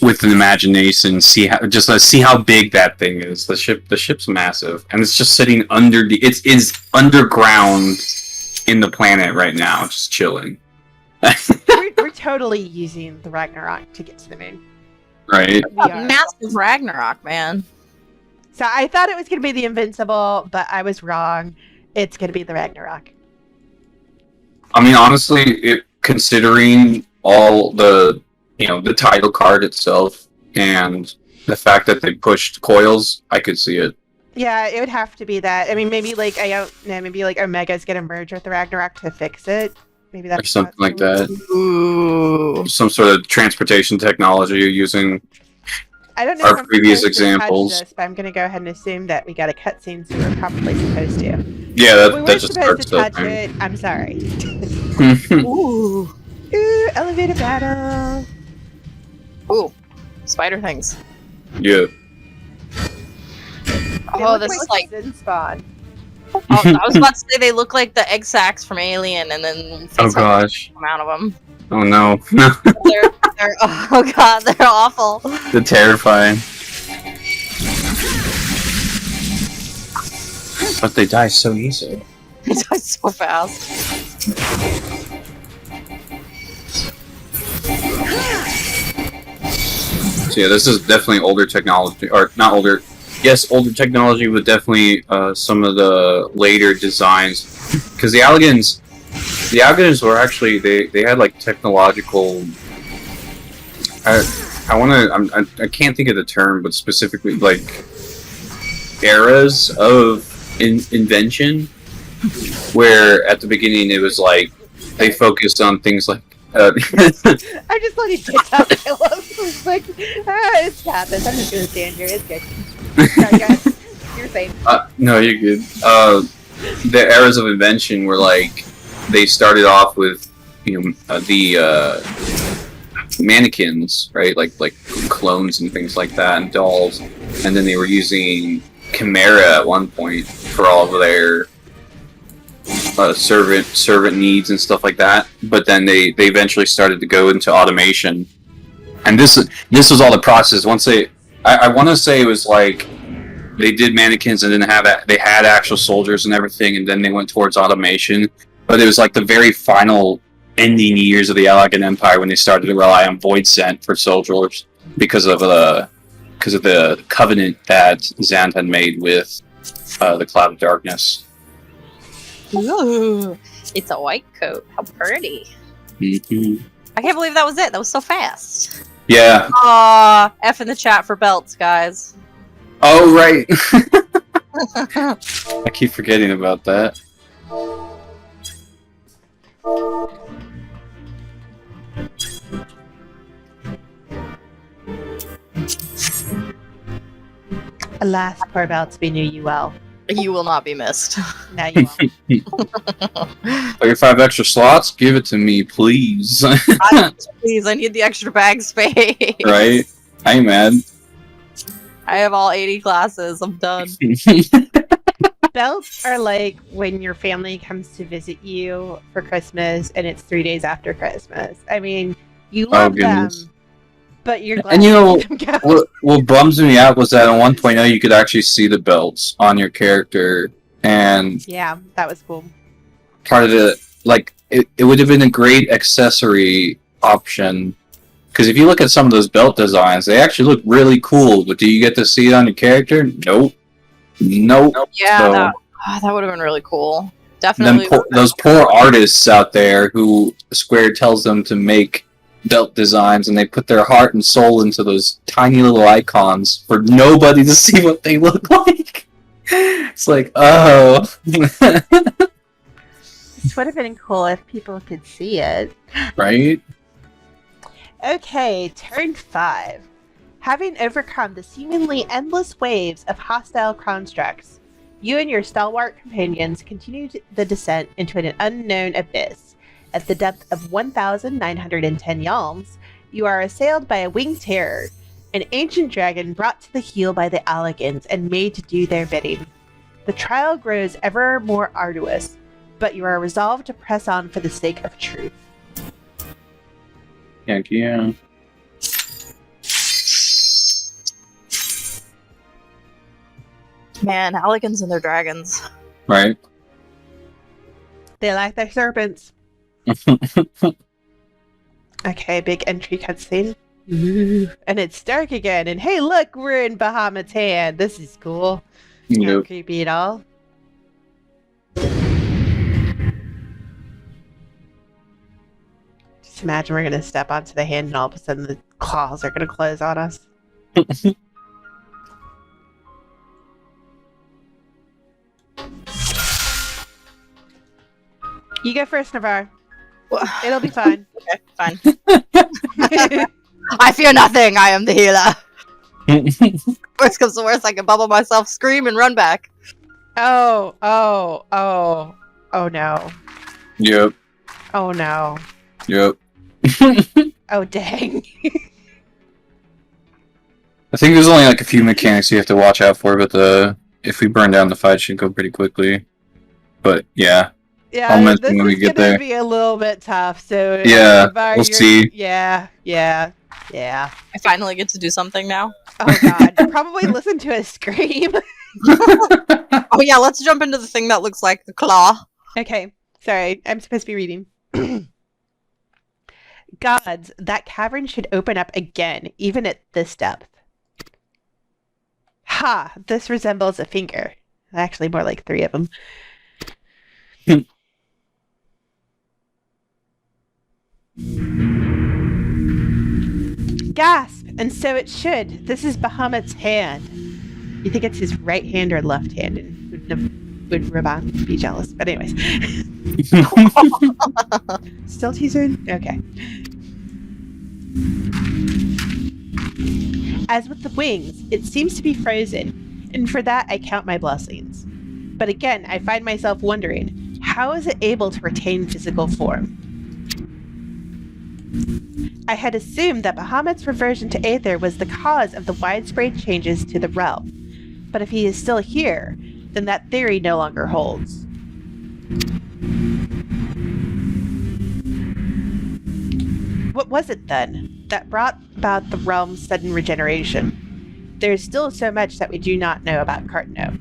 with an imagination, see how big that thing is. The ship's massive, and it's just sitting under it is underground in the planet right now, just chilling. we're totally using the Ragnarok to get to the moon. Right. Massive Ragnarok, man. So I thought it was going to be the Invincible, but I was wrong. It's going to be the Ragnarok. I mean, honestly, considering all the title card itself and the fact that they pushed coils, I could see it. Yeah, it would have to be that. I mean, maybe like I don't know, maybe like Omega's gonna merge with the Ragnarok to fix it. Maybe that's Or something like that. Ooh. Some sort of transportation technology using I don't know our if I'm previous supposed to touch examples. this, but I'm gonna go ahead and assume that we got a cutscene, so we're probably supposed to. Yeah, We that were just supposed starts to touch the it. I'm sorry. thing. Ooh. Ooh, elevator battle. Ooh. Spider things. Yeah. They Oh, look this is like. Sin Spawn. Oh, I was about to say they look like the egg sacs from Alien, and then Oh gosh. come out of them. Oh no. They're oh god, they're awful. They're terrifying. But they die so easy. They die so fast. So yeah, this is definitely older technology, or not older. Yes, older technology, but definitely some of the later designs. Because the Allagans were actually they had like technological. I can't think of the term, but specifically like eras of invention, where at the beginning it was like they focused on things like. I just let it get up. It's like, it's happens. I'm just gonna stand here. It's good. Sorry, guys. You're safe. No, you're good. The eras of invention were like they started off with the mannequins, right? Like clones and things like that, and dolls, and then they were using chimera at one point for all of their servant needs and stuff like that. But then they eventually started to go into automation, and this was all the process. Once I want to say it was like they did mannequins and then they had actual soldiers and everything, and then they went towards automation. But it was like the very final ending years of the Allagan Empire when they started to rely on void scent for soldiers because of the covenant that Zand had made with the Cloud of Darkness. Ooh, it's a white coat. How pretty. Mm-hmm. I can't believe that was it. That was so fast. Yeah. Aw, F in the chat for belts, guys. Oh, right. I keep forgetting about that. Alas, poor Belts, we knew you well. You will not be missed. Now you won't. 35 extra slots? Give it to me, please. Please, I need the extra bag space. Right? I ain't mad. I have all 80 classes. I'm done. Belts are like when your family comes to visit you for Christmas and it's 3 days after Christmas. I mean, you love them, but you're glad And you know, to let them go. what bums me out was that on 1.0 you could actually see the belts on your character, and Yeah, that was cool. part of it, like, it would have been a great accessory option. Because if you look at some of those belt designs, they actually look really cool, but do you get to see it on your character? Nope. Yeah, So, that would have been really cool. Definitely. those poor artists out there who Square tells them to make belt designs, and they put their heart and soul into those tiny little icons for nobody to see what they look like. It's like, oh. This would have been cool if people could see it. Right? Okay, turn 5. Having overcome the seemingly endless waves of hostile constructs, you and your stalwart companions continue the descent into an unknown abyss. At the depth of 1,910 yalms, you are assailed by a winged terror, an ancient dragon brought to the heel by the Allagans and made to do their bidding. The trial grows ever more arduous, but you are resolved to press on for the sake of truth. Yeah. Man, Allagans and their dragons. Right? They like their serpents. Okay, big entry cutscene. Ooh, and it's dark again. And hey, look, we're in Bahamut's hand. This is cool. Yep. Not creepy at all. Just imagine we're gonna step onto the hand and all of a sudden the claws are gonna close on us. You go first, Nivarr. It'll be fine. Okay, fine. I fear nothing. I am the healer. Worst comes to worst, I can bubble myself, scream, and run back. Oh no. Yep. Oh no. Yep. Oh dang. I think there's only like a few mechanics you have to watch out for, but if we burn down the fight, it should go pretty quickly. But yeah. Yeah, I'll this mention when we is get gonna there. be a little bit tough. So Yeah, Nivarr, we'll see. Yeah. I finally get to do something now. Oh god. Probably listen to us scream. Oh yeah, let's jump into the thing that looks like the claw. Okay. Sorry, I'm supposed to be reading. Gods, that cavern should open up again, even at this depth. Ha! This resembles a finger. Actually, more like 3 of them. Gasp! And so it should. This is Bahamut's hand. You think it's his right hand or left hand? And would Raban be jealous? But anyways. Still teaser? Okay. As with the wings, it seems to be frozen, and for that I count my blessings. But again, I find myself wondering, how is it able to retain physical form? I had assumed that Bahamut's reversion to Aether was the cause of the widespread changes to the realm. But if he is still here, then that theory no longer holds. What was it then that brought about the realm's sudden regeneration? There is still so much that we do not know about Cartano.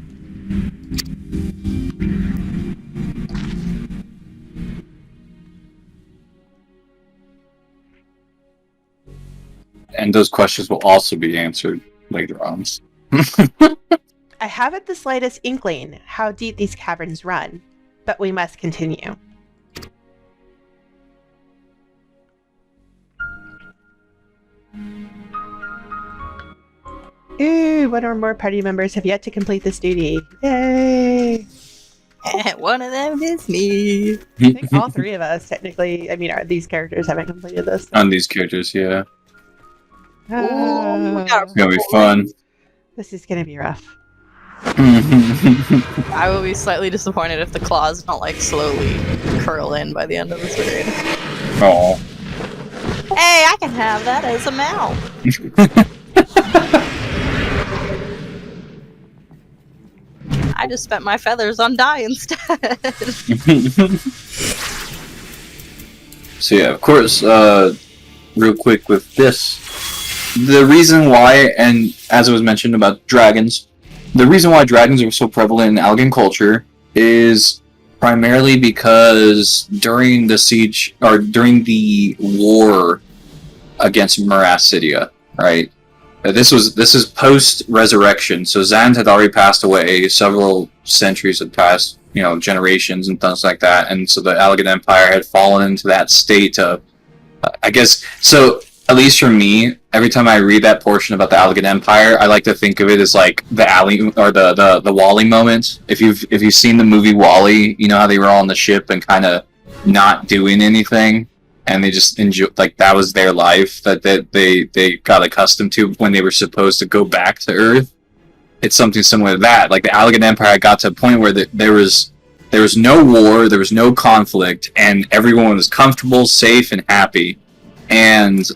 And those questions will also be answered later on. I haven't the slightest inkling how deep these caverns run, but we must continue. Ooh, one or more party members have yet to complete this duty. Yay! One of them is me. I think all 3 of us, technically, these characters haven't completed this. On these characters, yeah. Ooh, It's gonna be fun. This is gonna be rough. I will be slightly disappointed if the claws don't like slowly curl in by the end of this raid. Oh. Hey, I can have that as a mount. I just spent my feathers on dye instead. So yeah, of course, real quick with this, the reason why, and as it was mentioned about dragons, the reason why dragons are so prevalent in Allagan culture is primarily because during the siege, or during the war against Meracydia, right? This is post-resurrection, so Zand had already passed away, several centuries had passed, generations and things like that, and so the Allagan Empire had fallen into that state of, I guess, so at least for me, every time I read that portion about the Allagan Empire, I like to think of it as like the the WALL-E moment. If you've seen the movie WALL-E, you know how they were all on the ship and kind of not doing anything, and they just enjoy, like that was their life that they got accustomed to when they were supposed to go back to Earth. It's something similar to that. Like the Allagan Empire got to a point where there was no war, there was no conflict, and everyone was comfortable, safe, and happy. And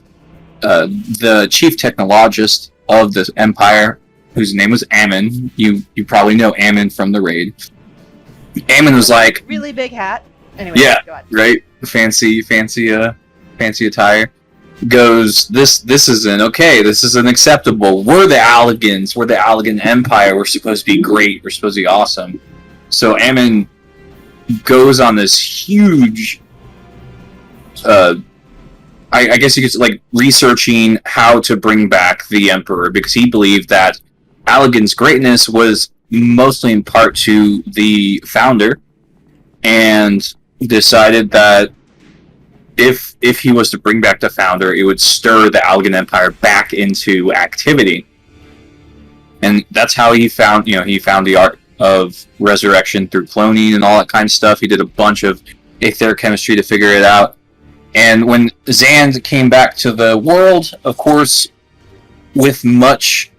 the chief technologist of the empire, whose name was Ammon, you probably know Ammon from the raid. Ammon was like, really big hat. Anyway, yeah, go on. right, fancy attire. Goes, this isn't okay. This isn't acceptable. We're the Allagans. We're the Allagan Empire. We're supposed to be great. We're supposed to be awesome. So Ammon goes on this huge I guess you could like researching how to bring back the Emperor, because he believed that Allagan's greatness was mostly in part to the founder, and decided that if he was to bring back the founder, it would stir the Allagan Empire back into activity. And that's how he found the art of resurrection through cloning and all that kind of stuff. He did a bunch of aetherochemistry to figure it out. And when Zand came back to the world, of course, with much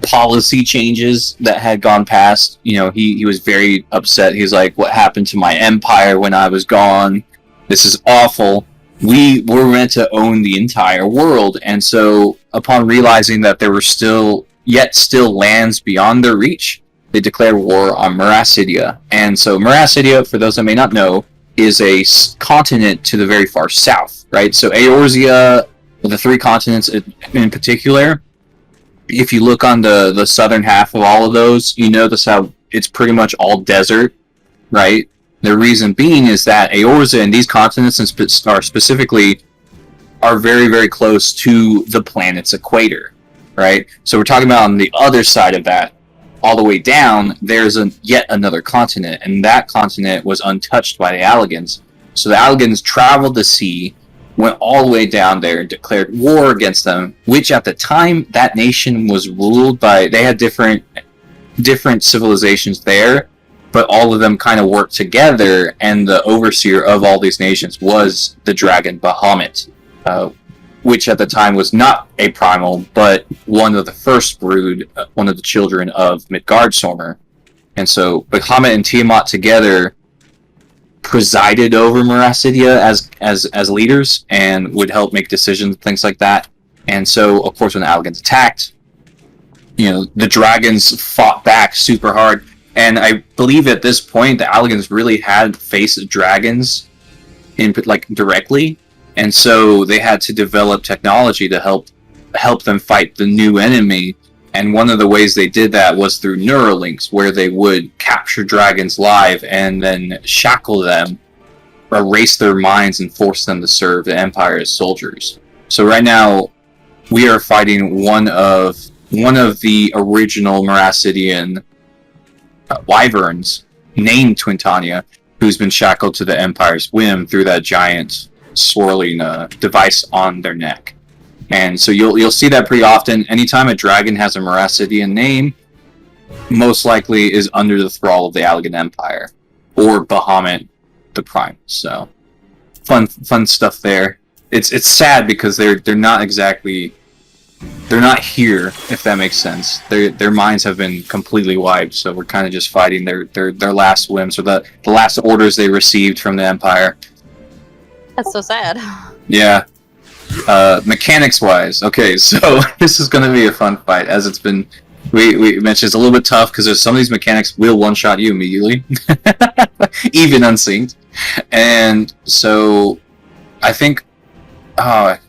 policy changes that had gone past, he was very upset. He's like, what happened to my empire when I was gone? This is awful. We were meant to own the entire world. And so upon realizing that there were still lands beyond their reach, they declared war on Meracydia. And so Meracydia, for those that may not know, is a continent to the very far south, right? So Eorzea, the three continents in particular, if you look on the southern half of all of those, you notice how it's pretty much all desert, right? The reason being is that Eorzea and these continents are very, very close to the planet's equator, right? So we're talking about on the other side of that, all the way down, there's yet another continent, and that continent was untouched by the Allagans. So the Allagans traveled the sea, went all the way down there, and declared war against them, which at the time, that nation was ruled by... They had different civilizations there, but all of them kind of worked together, and the overseer of all these nations was the dragon Bahamut, which at the time was not a primal, but one of the first brood, one of the children of Midgardsormr. And so Bahamut and Tiamat together presided over Meracydia as leaders and would help make decisions, things like that. And so, of course, when the Allagans attacked, the dragons fought back super hard. And I believe at this point, the Allagans really had faced dragons directly. And so they had to develop technology to help them fight the new enemy. And one of the ways they did that was through Neuralinks, where they would capture dragons live and then shackle them, erase their minds, and force them to serve the Empire as soldiers. So right now, we are fighting one of the original Meracydian wyverns, named Twintania, who's been shackled to the Empire's whim through that giant swirling device on their neck. And so you'll see that pretty often. Anytime a dragon has a Meracydian name, most likely is under the thrall of the Allagan Empire or Bahamut the Prime. So fun stuff there. It's sad because they're not here, if that makes sense. Their minds have been completely wiped, so we're kind of just fighting their last whims, or the last orders they received from the Empire. That's so sad. Yeah. Mechanics wise, okay, so this is going to be a fun fight, as it's been. We mentioned it's a little bit tough because there's some of these mechanics will one-shot you immediately, even unsynced. And so I think let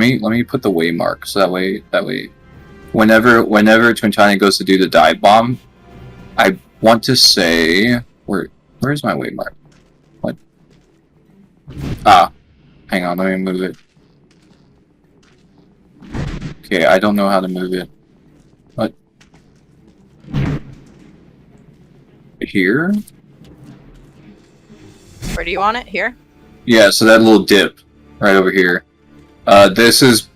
me put the waymark, so that way whenever Twintania goes to do the dive bomb, I want to say where's my waymark? What? Hang on, let me move it. Okay, I don't know how to move it. What? Here? Where do you want it? Here? Yeah, so that little dip right over here. This is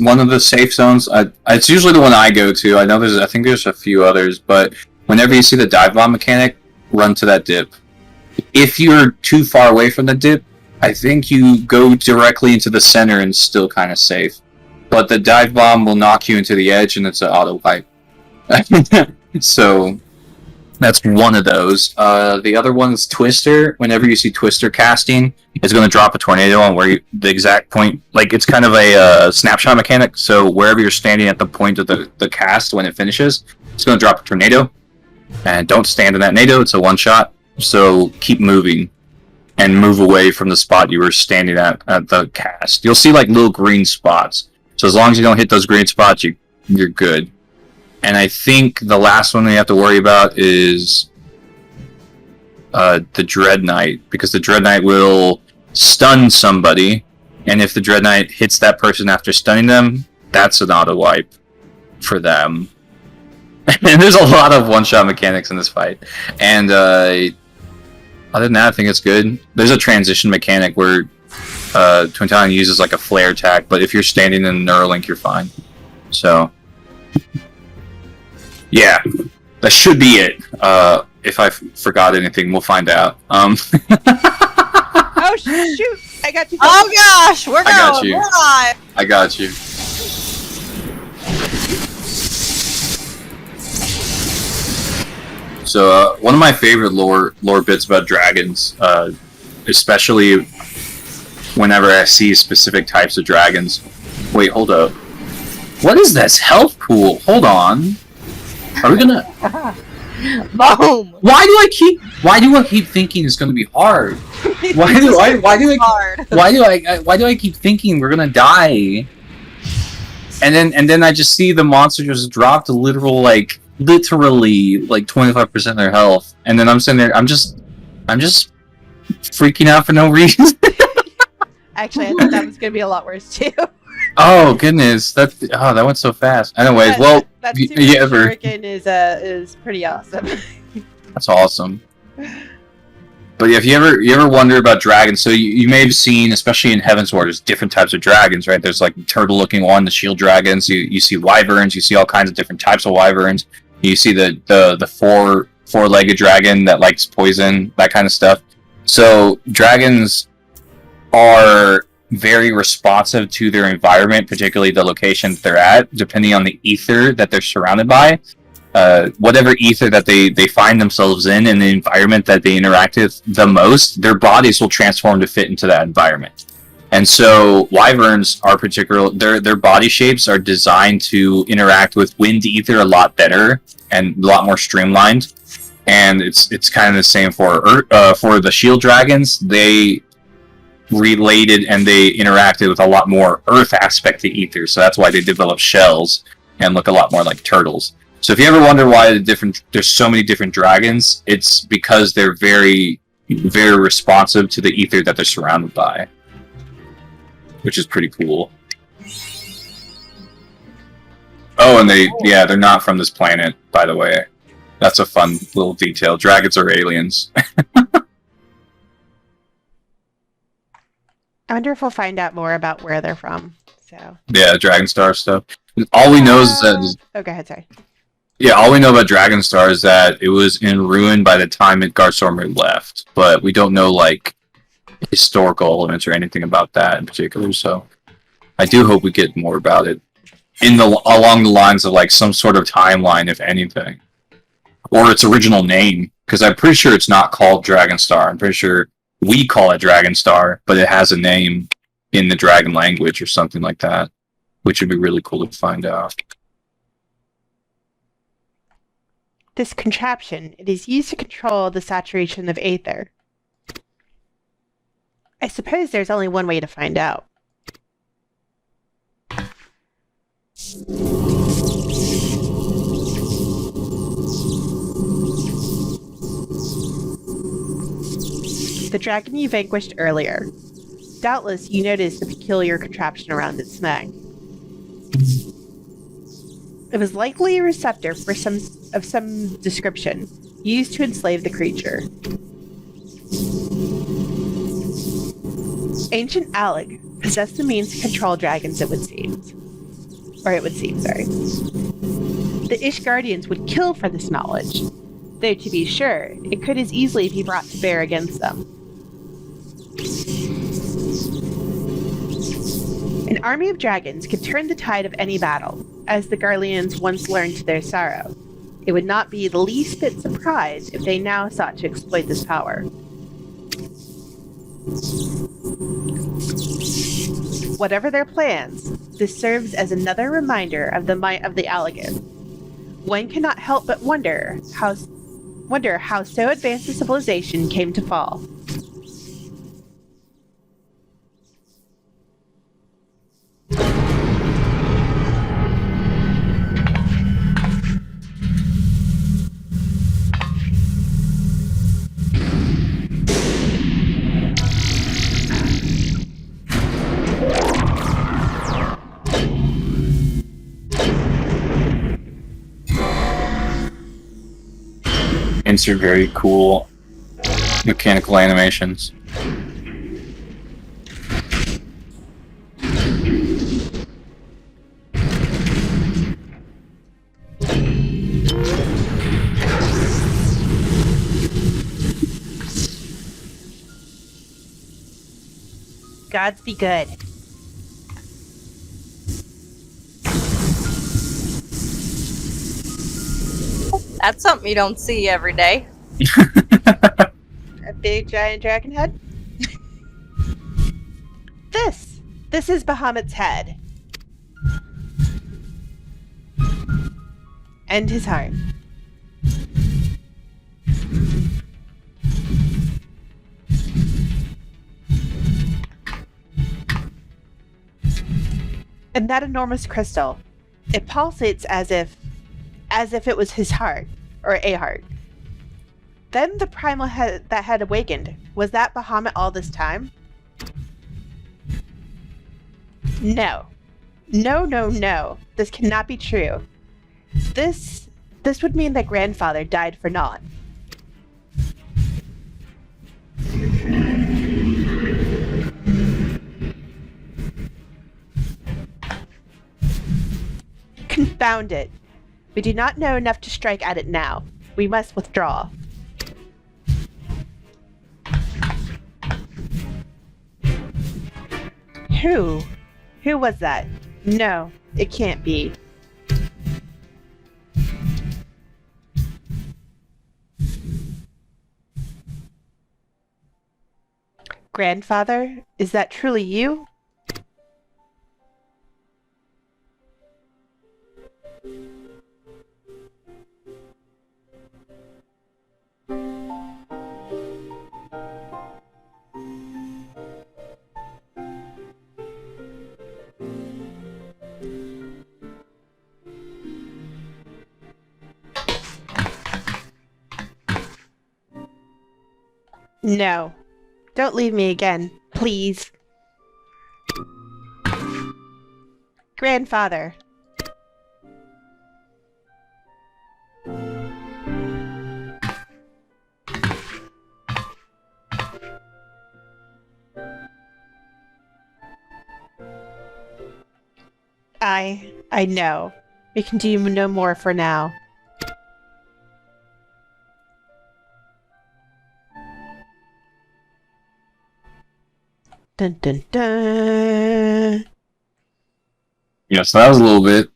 one of the safe zones. It's usually the one I go to. I think there's a few others, but whenever you see the dive bomb mechanic, run to that dip. If you're too far away from the dip, I think you go directly into the center and still kind of safe. But the dive bomb will knock you into the edge, and it's an auto wipe. So that's one of those. The other one's Twister. Whenever you see Twister casting, it's going to drop a tornado on the exact point. Like, it's kind of a snapshot mechanic. So wherever you're standing at the point of the cast when it finishes, it's going to drop a tornado. And don't stand in that tornado. It's a one shot. So keep moving and move away from the spot you were standing at the cast. You'll see like little green spots. So as long as you don't hit those green spots, you're good. And I think the last one we have to worry about is the Dread Knight, because the Dread Knight will stun somebody, and if the Dread Knight hits that person after stunning them, that's an auto wipe for them. And there's a lot of one-shot mechanics in this fight. And other than that, I think it's good. There's a transition mechanic where Twin Talon uses like a flare attack, but if you're standing in Neuralink, you're fine. So, yeah, that should be it. If I forgot anything, we'll find out. Oh shoot! I got you. Oh gosh, we're going. I got you. We're live. I got you. So one of my favorite lore bits about dragons, especially whenever I see specific types of dragons. Wait, hold up. What is this health pool? Hold on. Are we gonna? Boom. Why do I keep thinking it's gonna be hard? Why do I keep thinking we're gonna die? And then I just see the monster just drop to literally like 25% of their health, and then I'm sitting there, I'm just freaking out for no reason. Actually, I thought that was gonna be a lot worse too. Oh goodness, that went so fast. Anyways, that yeah, shuriken is pretty awesome. That's awesome. But yeah, if you ever wonder about dragons, so you may have seen, especially in Heavensward, there's different types of dragons, right? There's like turtle-looking one, the shield dragons. You see wyverns. You see all kinds of different types of wyverns. You see the four-legged dragon that likes poison, that kind of stuff. So dragons are very responsive to their environment, particularly the location that they're at, depending on the ether that they're surrounded by. Whatever ether that they find themselves in and the environment that they interact with the most, their bodies will transform to fit into that environment. And so wyverns are their body shapes are designed to interact with wind ether a lot better and a lot more streamlined. And it's kind of the same for the shield dragons. They related and they interacted with a lot more earth aspect to ether, so that's why they develop shells and look a lot more like turtles. So if you ever wonder why there's so many different dragons, it's because they're very, very responsive to the ether that they're surrounded by, which is pretty cool. Oh, and they're not from this planet, by the way. That's a fun little detail. Dragons are aliens. I wonder if we'll find out more about where they're from. So Yeah, Dragonstar stuff. All we know is that... Oh, go ahead, sorry. Yeah, all we know about Dragonstar is that it was in ruin by the time Midgardsormr left, but we don't know, like, historical elements or anything about that in particular, so I do hope we get more about it along the lines of, like, some sort of timeline, if anything. Or its original name, because I'm pretty sure it's not called Dragonstar. I'm pretty sure we call it Dragonstar, but it has a name in the dragon language or something like that, which would be really cool to find out. This contraption, it is used to control the saturation of aether. I suppose there's only one way to find out. The dragon you vanquished earlier. Doubtless you noticed the peculiar contraption around its neck. It was likely a receptor for some description, used to enslave the creature. Ancient Allag possessed the means to control dragons, it would seem, sorry. The Ishgardians would kill for this knowledge, though to be sure, it could as easily be brought to bear against them. An army of dragons could turn the tide of any battle, as the Garleans once learned to their sorrow. It would not be the least bit surprised if they now sought to exploit this power. Whatever their plans, this serves as another reminder of the might of the Allagan. One cannot help but wonder how so advanced a civilization came to fall. insert very cool mechanical animations. Gods be good. That's something you don't see every day. A big giant dragon head? This is Bahamut's head. And his heart. And that enormous crystal, it pulsates as if it was his heart, or a heart. Then the primal head that had awakened, was that Bahamut all this time? No. No. This cannot be true. This would mean that grandfather died for naught. Confound it. We do not know enough to strike at it now. We must withdraw. Who? Who was that? No, it can't be. Grandfather, is that truly you? No. Don't leave me again, please. Grandfather. I know. We can do no more for now. Dun dun dun. Yeah, so that was a little bit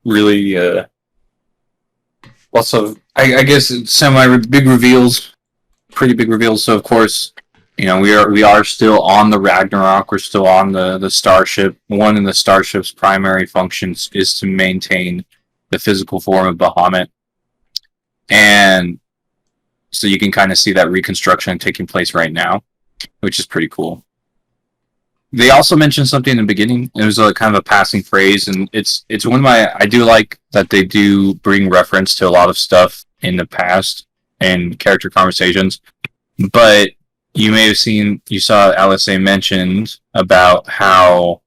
really lots of I guess semi big reveals, pretty big reveals. So of course, you know, we are still on the Ragnarok. We're still on the starship. One of the starship's primary functions is to maintain the physical form of Bahamut, and so you can kind of see that reconstruction taking place right now, which is pretty cool. They also mentioned something in the beginning. It was a kind of a passing phrase, and it's one of my. I do like that they do bring reference to a lot of stuff in the past and character conversations. But you may have seen, you saw Alice mentioned about how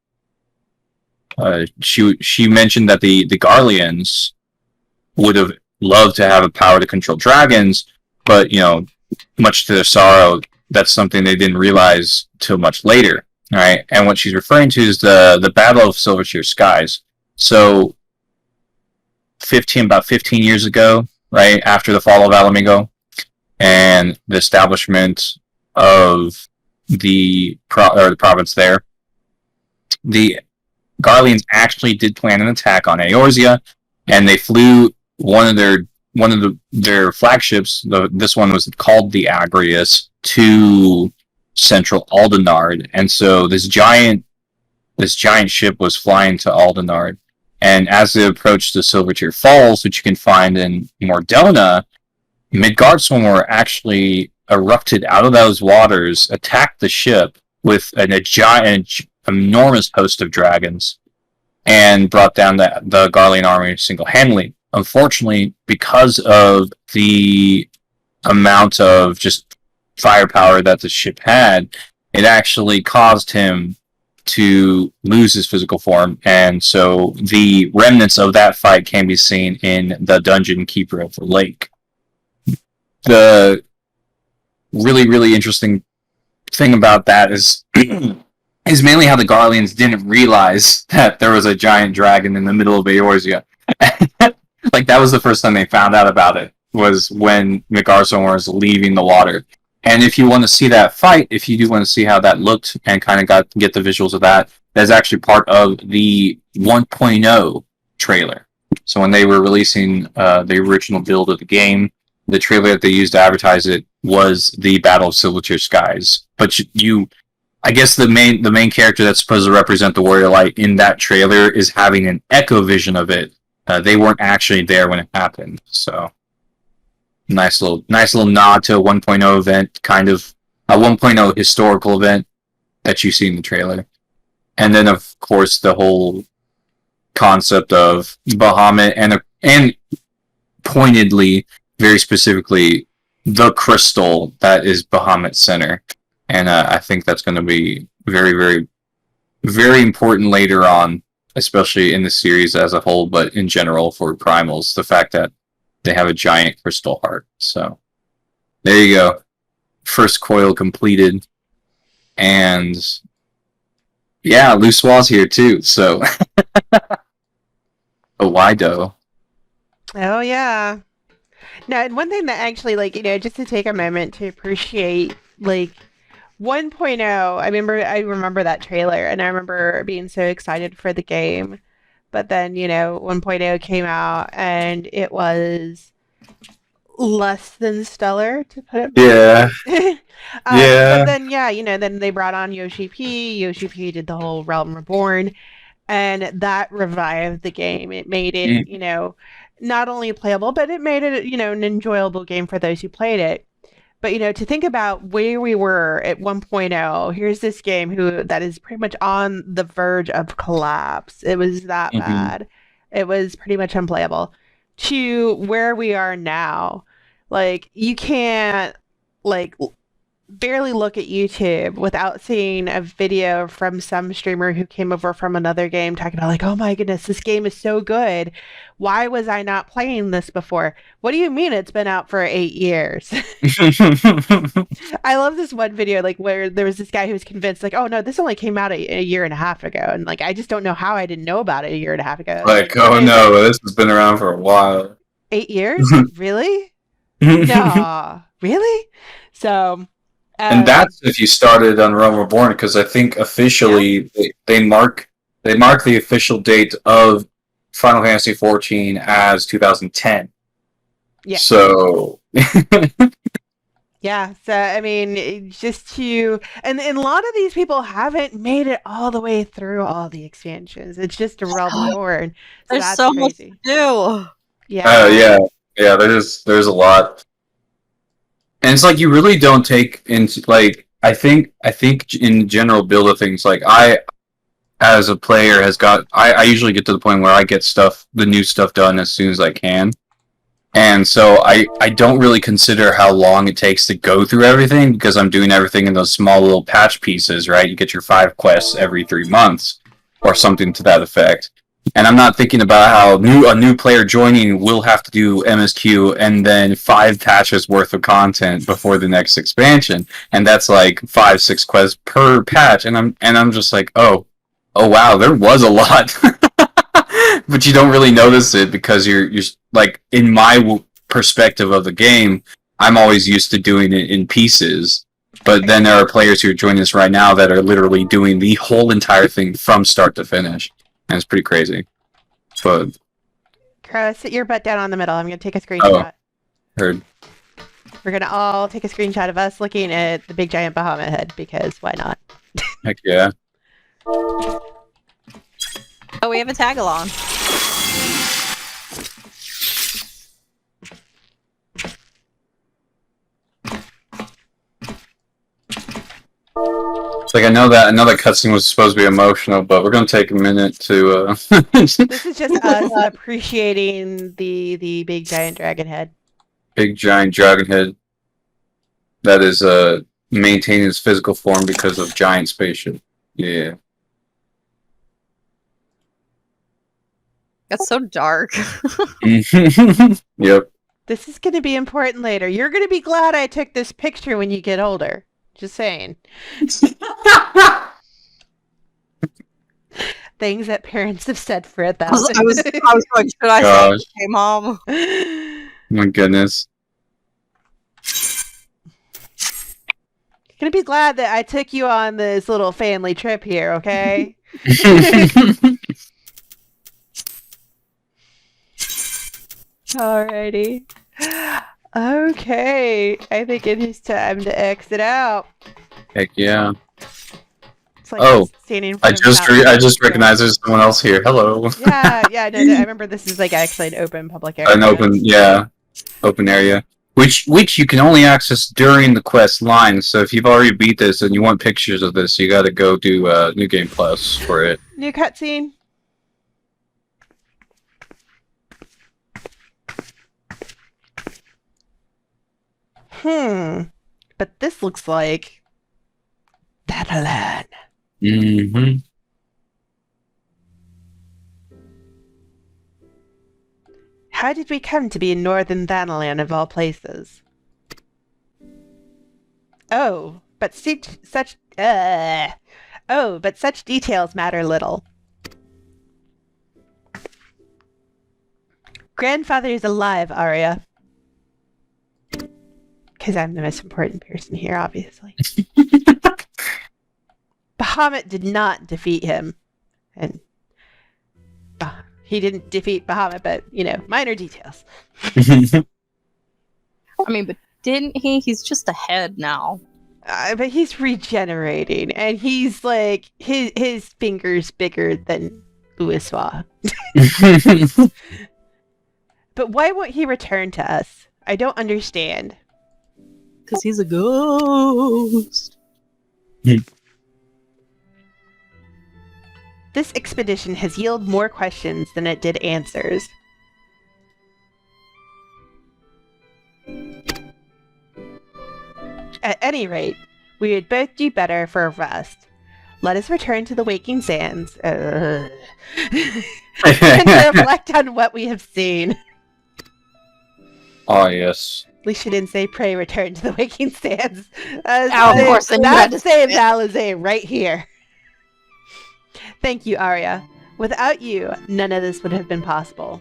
she mentioned that the Garleans would have loved to have a power to control dragons, but you know, much to their sorrow, that's something they didn't realize till much later. All right, and what she's referring to is the Battle of Silvertear Skies. So, about 15 years ago, right after the fall of Alamingo, and the establishment of the province there, the Garleans actually did plan an attack on Eorzea, and they flew one of their flagships. This one was called the Agrius, to central Aldenard, and so this giant ship was flying to Aldenard, and as they approached the Silvertear Falls, which you can find in Mordona, Midgardswarm actually erupted out of those waters, attacked the ship with a giant, enormous host of dragons, and brought down the Garlean army single-handedly. Unfortunately, because of the amount of just firepower that the ship had, it actually caused him to lose his physical form, and so the remnants of that fight can be seen in the Dungeon Keeper of the Lake. the really, really interesting thing about that is is mainly how the Garleans didn't realize that there was a giant dragon in the middle of Eorzea. Like, that was the first time they found out about it, was when McArthur was leaving the water. And if you want to see that fight, if you do want to see how that looked and kind of get the visuals of that, that's actually part of the 1.0 trailer. So when they were releasing the original build of the game, the trailer that they used to advertise it was the Battle of Silvertier Skies. But I guess the main character that's supposed to represent the Warrior Light in that trailer is having an echo vision of it. They weren't actually there when it happened, so nice little nod to a 1.0 event, kind of a 1.0 historical event that you see in the trailer. And then, of course, the whole concept of Bahamut and pointedly, very specifically, the crystal that is Bahamut's center. And I think that's going to be very, very, very important later on, especially in the series as a whole, but in general for Primals, the fact that they have a giant crystal heart. So there you go. First coil completed. And yeah, Luswa's here too, so a Wido. Oh yeah. No, and one thing that actually, like, just to take a moment to appreciate, like, 1.0, I remember that trailer, and I remember being so excited for the game. But then, 1.0 came out, and it was less than stellar, to put it Yeah. But then, then they brought on Yoshi P. Yoshi P did the whole Realm Reborn, and that revived the game. It made it, not only playable, but it made it, an enjoyable game for those who played it. But, to think about where we were at 1.0, here's this game that is pretty much on the verge of collapse. It was that bad. It was pretty much unplayable. To where we are now, like, you can't, like, barely look at YouTube without seeing a video from some streamer who came over from another game talking about, like, oh my goodness, this game is so good. Why was I not playing this before? What do you mean it's been out for 8 years? I love this one video, like, where there was this guy who was convinced, like, oh no, this only came out a year and a half ago. And, like, I just don't know how I didn't know about it a year and a half ago. Like, oh no, this has been around for a while. 8 years? Really? No. Really? So... and that's if you started on Realm Reborn, because I think officially they mark the official date of Final Fantasy XIV as 2010. Yeah. So. Yeah. So I mean, just and a lot of these people haven't made it all the way through all the expansions. It's just a Realm Reborn. So There's so much to do. Yeah. Yeah. There's a lot. And it's like you really don't take into, like, I think in general build of things, like, I as a player I usually get to the point where I get the new stuff done as soon as I can. And so I don't really consider how long it takes to go through everything, because I'm doing everything in those small little patch pieces, right? You get your 5 quests every 3 months or something to that effect. And I'm not thinking about how a new player joining will have to do MSQ and then 5 patches worth of content before the next expansion, and that's like 5-6 quests per patch. And I'm just like, oh wow, there was a lot, but you don't really notice it because you're like, in my perspective of the game, I'm always used to doing it in pieces. But then there are players who are joining us right now that are literally doing the whole entire thing from start to finish. And it's pretty crazy. But Crow, sit your butt down on the middle. I'm going to take a screenshot. Heard. We're going to all take a screenshot of us looking at the big giant Bahamut head, because why not? Heck yeah. Oh, we have a tag along. It's like, I know that cutscene was supposed to be emotional, but we're gonna take a minute to. This is just us appreciating the big giant dragon head. Big giant dragon head. That is maintaining its physical form because of giant spaceship. Yeah. That's so dark. Yep. This is going to be important later. You're going to be glad I took this picture when you get older. Just saying. Things that parents have said for 1,000. I was going, should I say, hey, Mom? My goodness. You're going to be glad that I took you on this little family trip here, okay? Alrighty. Okay. I think it is time to exit out. Heck yeah. It's like standing in front of I just recognized there's someone else here. Hello. Yeah, no, I remember this is like actually an open public area. Open area. Which you can only access during the quest line, so if you've already beat this and you want pictures of this, you gotta go do New Game Plus for it. New cutscene. But this looks like Thanalan. Mm-hmm. How did we come to be in northern Thanalan of all places? But such details matter little. Grandfather is alive, Arya. Because I'm the most important person here, obviously. Bahamut did not defeat him. And he didn't defeat Bahamut, but, minor details. I mean, but didn't he? He's just ahead now. But he's regenerating, and he's like, his finger's bigger than Ueswa. But why won't he return to us? I don't understand. Because he's a ghost. This expedition has yielded more questions than it did answers. At any rate, we would both do better for a rest. Let us return to the Waking Sands and reflect on what we have seen. Oh, yes. At least she didn't say pray return to the Waking Sands. Of course. That saved Alizé right here. Thank you, Arya. Without you, none of this would have been possible.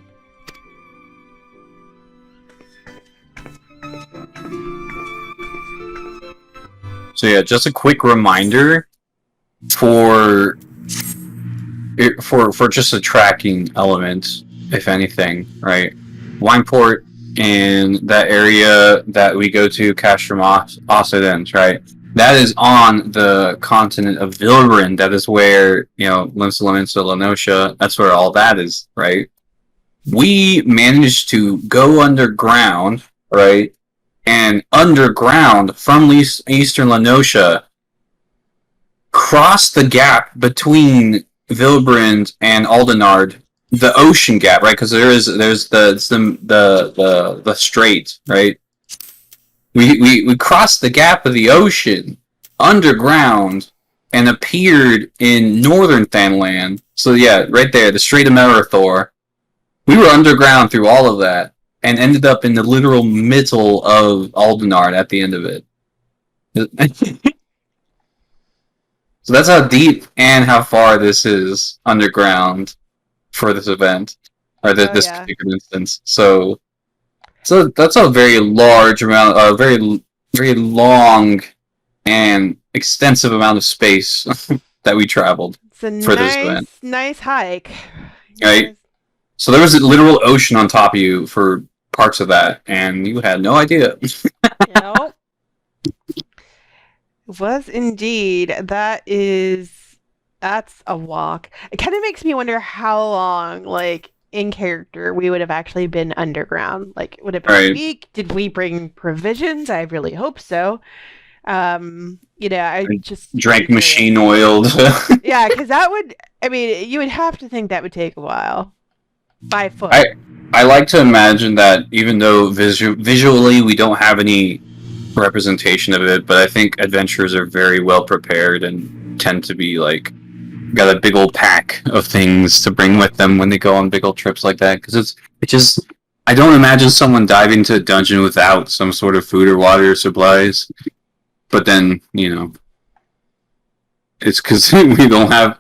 So yeah, just a quick reminder for just a tracking element, if anything, right? Wineport and that area that we go to, Castrum Occident, right? That is on the continent of Vilruin. That is where, Limsa Lominsa Lenosha, that's where all that is, right? We managed to go underground, right? And underground from Eastern Lenosha, cross the gap between Vilbrand and Aldenard, the ocean gap, right? Because there's the strait, right? We crossed the gap of the ocean underground and appeared in northern Thanalan. So yeah, right there, the Strait of Merathor. We were underground through all of that and ended up in the literal middle of Aldenard at the end of it. So that's how deep and how far this is underground for this event, or this particular instance. So that's a very large amount, a very, very long and extensive amount of space that we traveled for this event. Nice hike. Right? So there was a literal ocean on top of you for parts of that, and you had no idea. Yep. Was indeed. That's a walk. It kind of makes me wonder how long, in character, we would have actually been underground. Would it have been a week? Did we bring provisions? I really hope so. I just drank machine oiled. Yeah, because you would have to think that would take a while. By foot. I like to imagine that even though visually we don't have any representation of it, but I think adventurers are very well prepared and tend to be got a big old pack of things to bring with them when they go on big old trips like that, because I don't imagine someone diving to a dungeon without some sort of food or water supplies. But then, it's because we don't have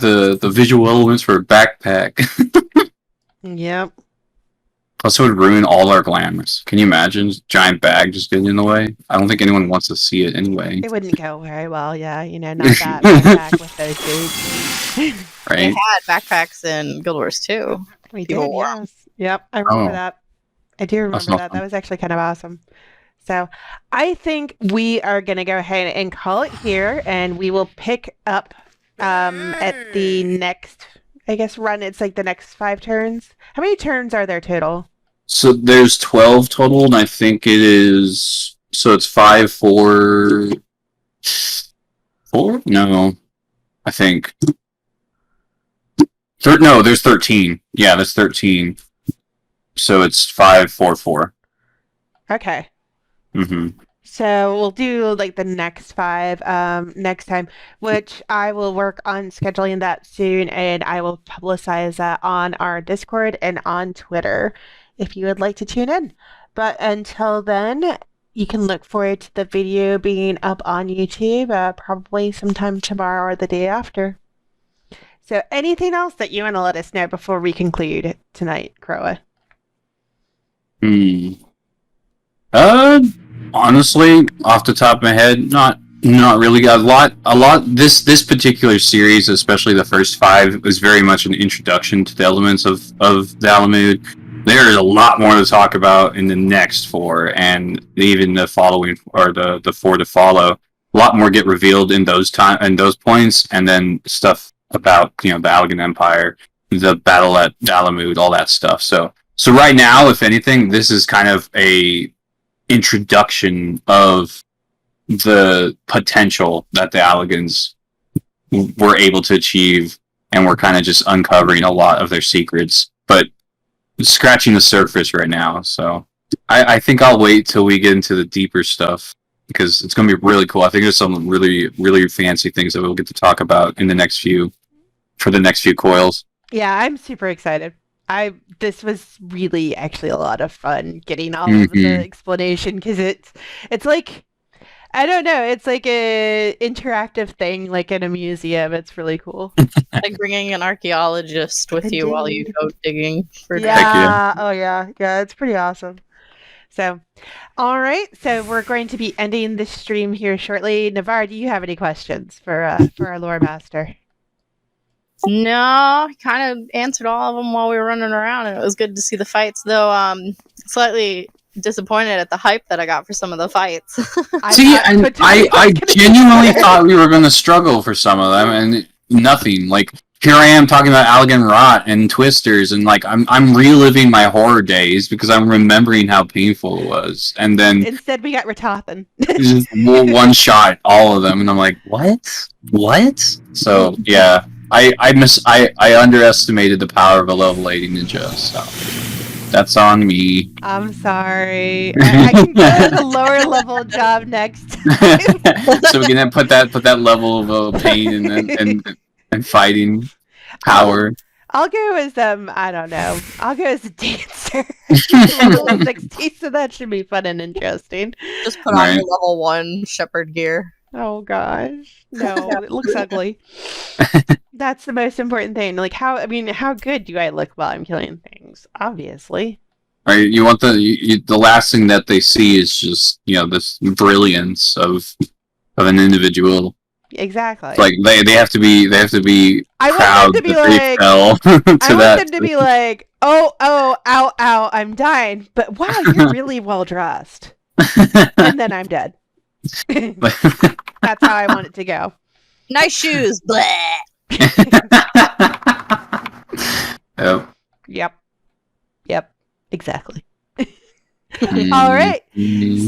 the visual elements for a backpack. Yep. Plus, it would ruin all our glamours. Can you imagine? Giant bag just getting in the way? I don't think anyone wants to see it anyway. It wouldn't go very well, yeah. Not that backpack with those dudes. Right? They had backpacks in Guild Wars 2. We did, People wore 'em. yes. Yep, I remember Oh. that. I do That's remember not that. fun. That was actually kind of awesome. So I think we are going to go ahead and call it here, and we will pick up at the next, I guess, run. It's like the next 5 turns. How many turns are there total? So there's 12 total, and I think it is. So it's 5, 4. 4? No. I think. No, there's 13. Yeah, there's 13. So it's 5, 4, 4. Okay. Mm-hmm. So we'll do like the next 5 next time, which I will work on scheduling that soon, and I will publicize that on our Discord and on Twitter if you would like to tune in. But until then, you can look forward to the video being up on YouTube probably sometime tomorrow or the day after. So anything else that you want to let us know before we conclude tonight, Croa? Honestly, off the top of my head, not really. A lot. This particular series, especially the first 5, was very much an introduction to the elements of the Alamud. There is a lot more to talk about in the next 4, and even the following, or the 4 to follow. A lot more get revealed in those points, and then stuff about the Allagan Empire, the battle at Alamud, all that stuff. So right now, if anything, this is kind of a introduction of the potential that the Allagans were able to achieve, and we're kind of just uncovering a lot of their secrets, but scratching the surface right now. So I think I'll wait till we get into the deeper stuff, because it's going to be really cool. I think there's some really, really fancy things that we'll get to talk about in the next few coils. Yeah, I'm super excited. This was really actually a lot of fun getting all of the explanation, because it's like, I don't know, it's like a interactive thing, like in a museum. It's really cool. Like bringing an archaeologist with you while you go digging for Yeah. Oh yeah, it's pretty awesome. So, all right. So we're going to be ending this stream here shortly. Nivarr, do you have any questions for our lore master? No, kind of answered all of them while we were running around, and it was good to see the fights. Though, slightly disappointed at the hype that I got for some of the fights. I genuinely thought we were going to struggle for some of them, and nothing. Like, here I am talking about Allagan Rot and Twisters, and like I'm reliving my horror days because I'm remembering how painful it was, and then instead we got Ratathan. just one shot all of them, and I'm like, what? So yeah. I underestimated the power of a level 80 ninja, so that's on me. I'm sorry. I can get a lower level job next time. So we can put that level of pain and fighting power. I'll go as I don't know. I'll go as a dancer. Level 60, so that should be fun and interesting. Just put on your level 1 shepherd gear. Oh gosh, no, it looks ugly. That's the most important thing. Like, how good do I look while I'm killing things? Obviously. Right. You want the last thing that they see is just this brilliance of an individual. Exactly. Like they have to be. I proud want them to be that they like. fell to I that. want them to be like, ow, ow, I'm dying. But wow, you're really well dressed. And then I'm dead. That's how I want it to go. Nice shoes. Bleh. Yep. Exactly. All right.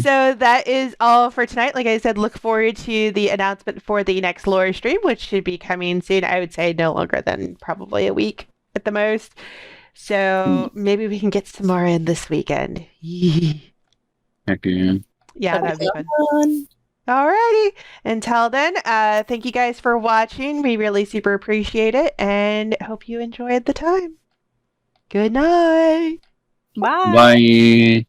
So that is all for tonight. Like I said, look forward to the announcement for the next lore stream, which should be coming soon. I would say no longer than probably a week at the most. So maybe we can get some more in this weekend. Heck yeah. Yeah, that'd be fun. Alrighty. Until then, thank you guys for watching. We really super appreciate it, and hope you enjoyed the time. Good night. Bye. Bye.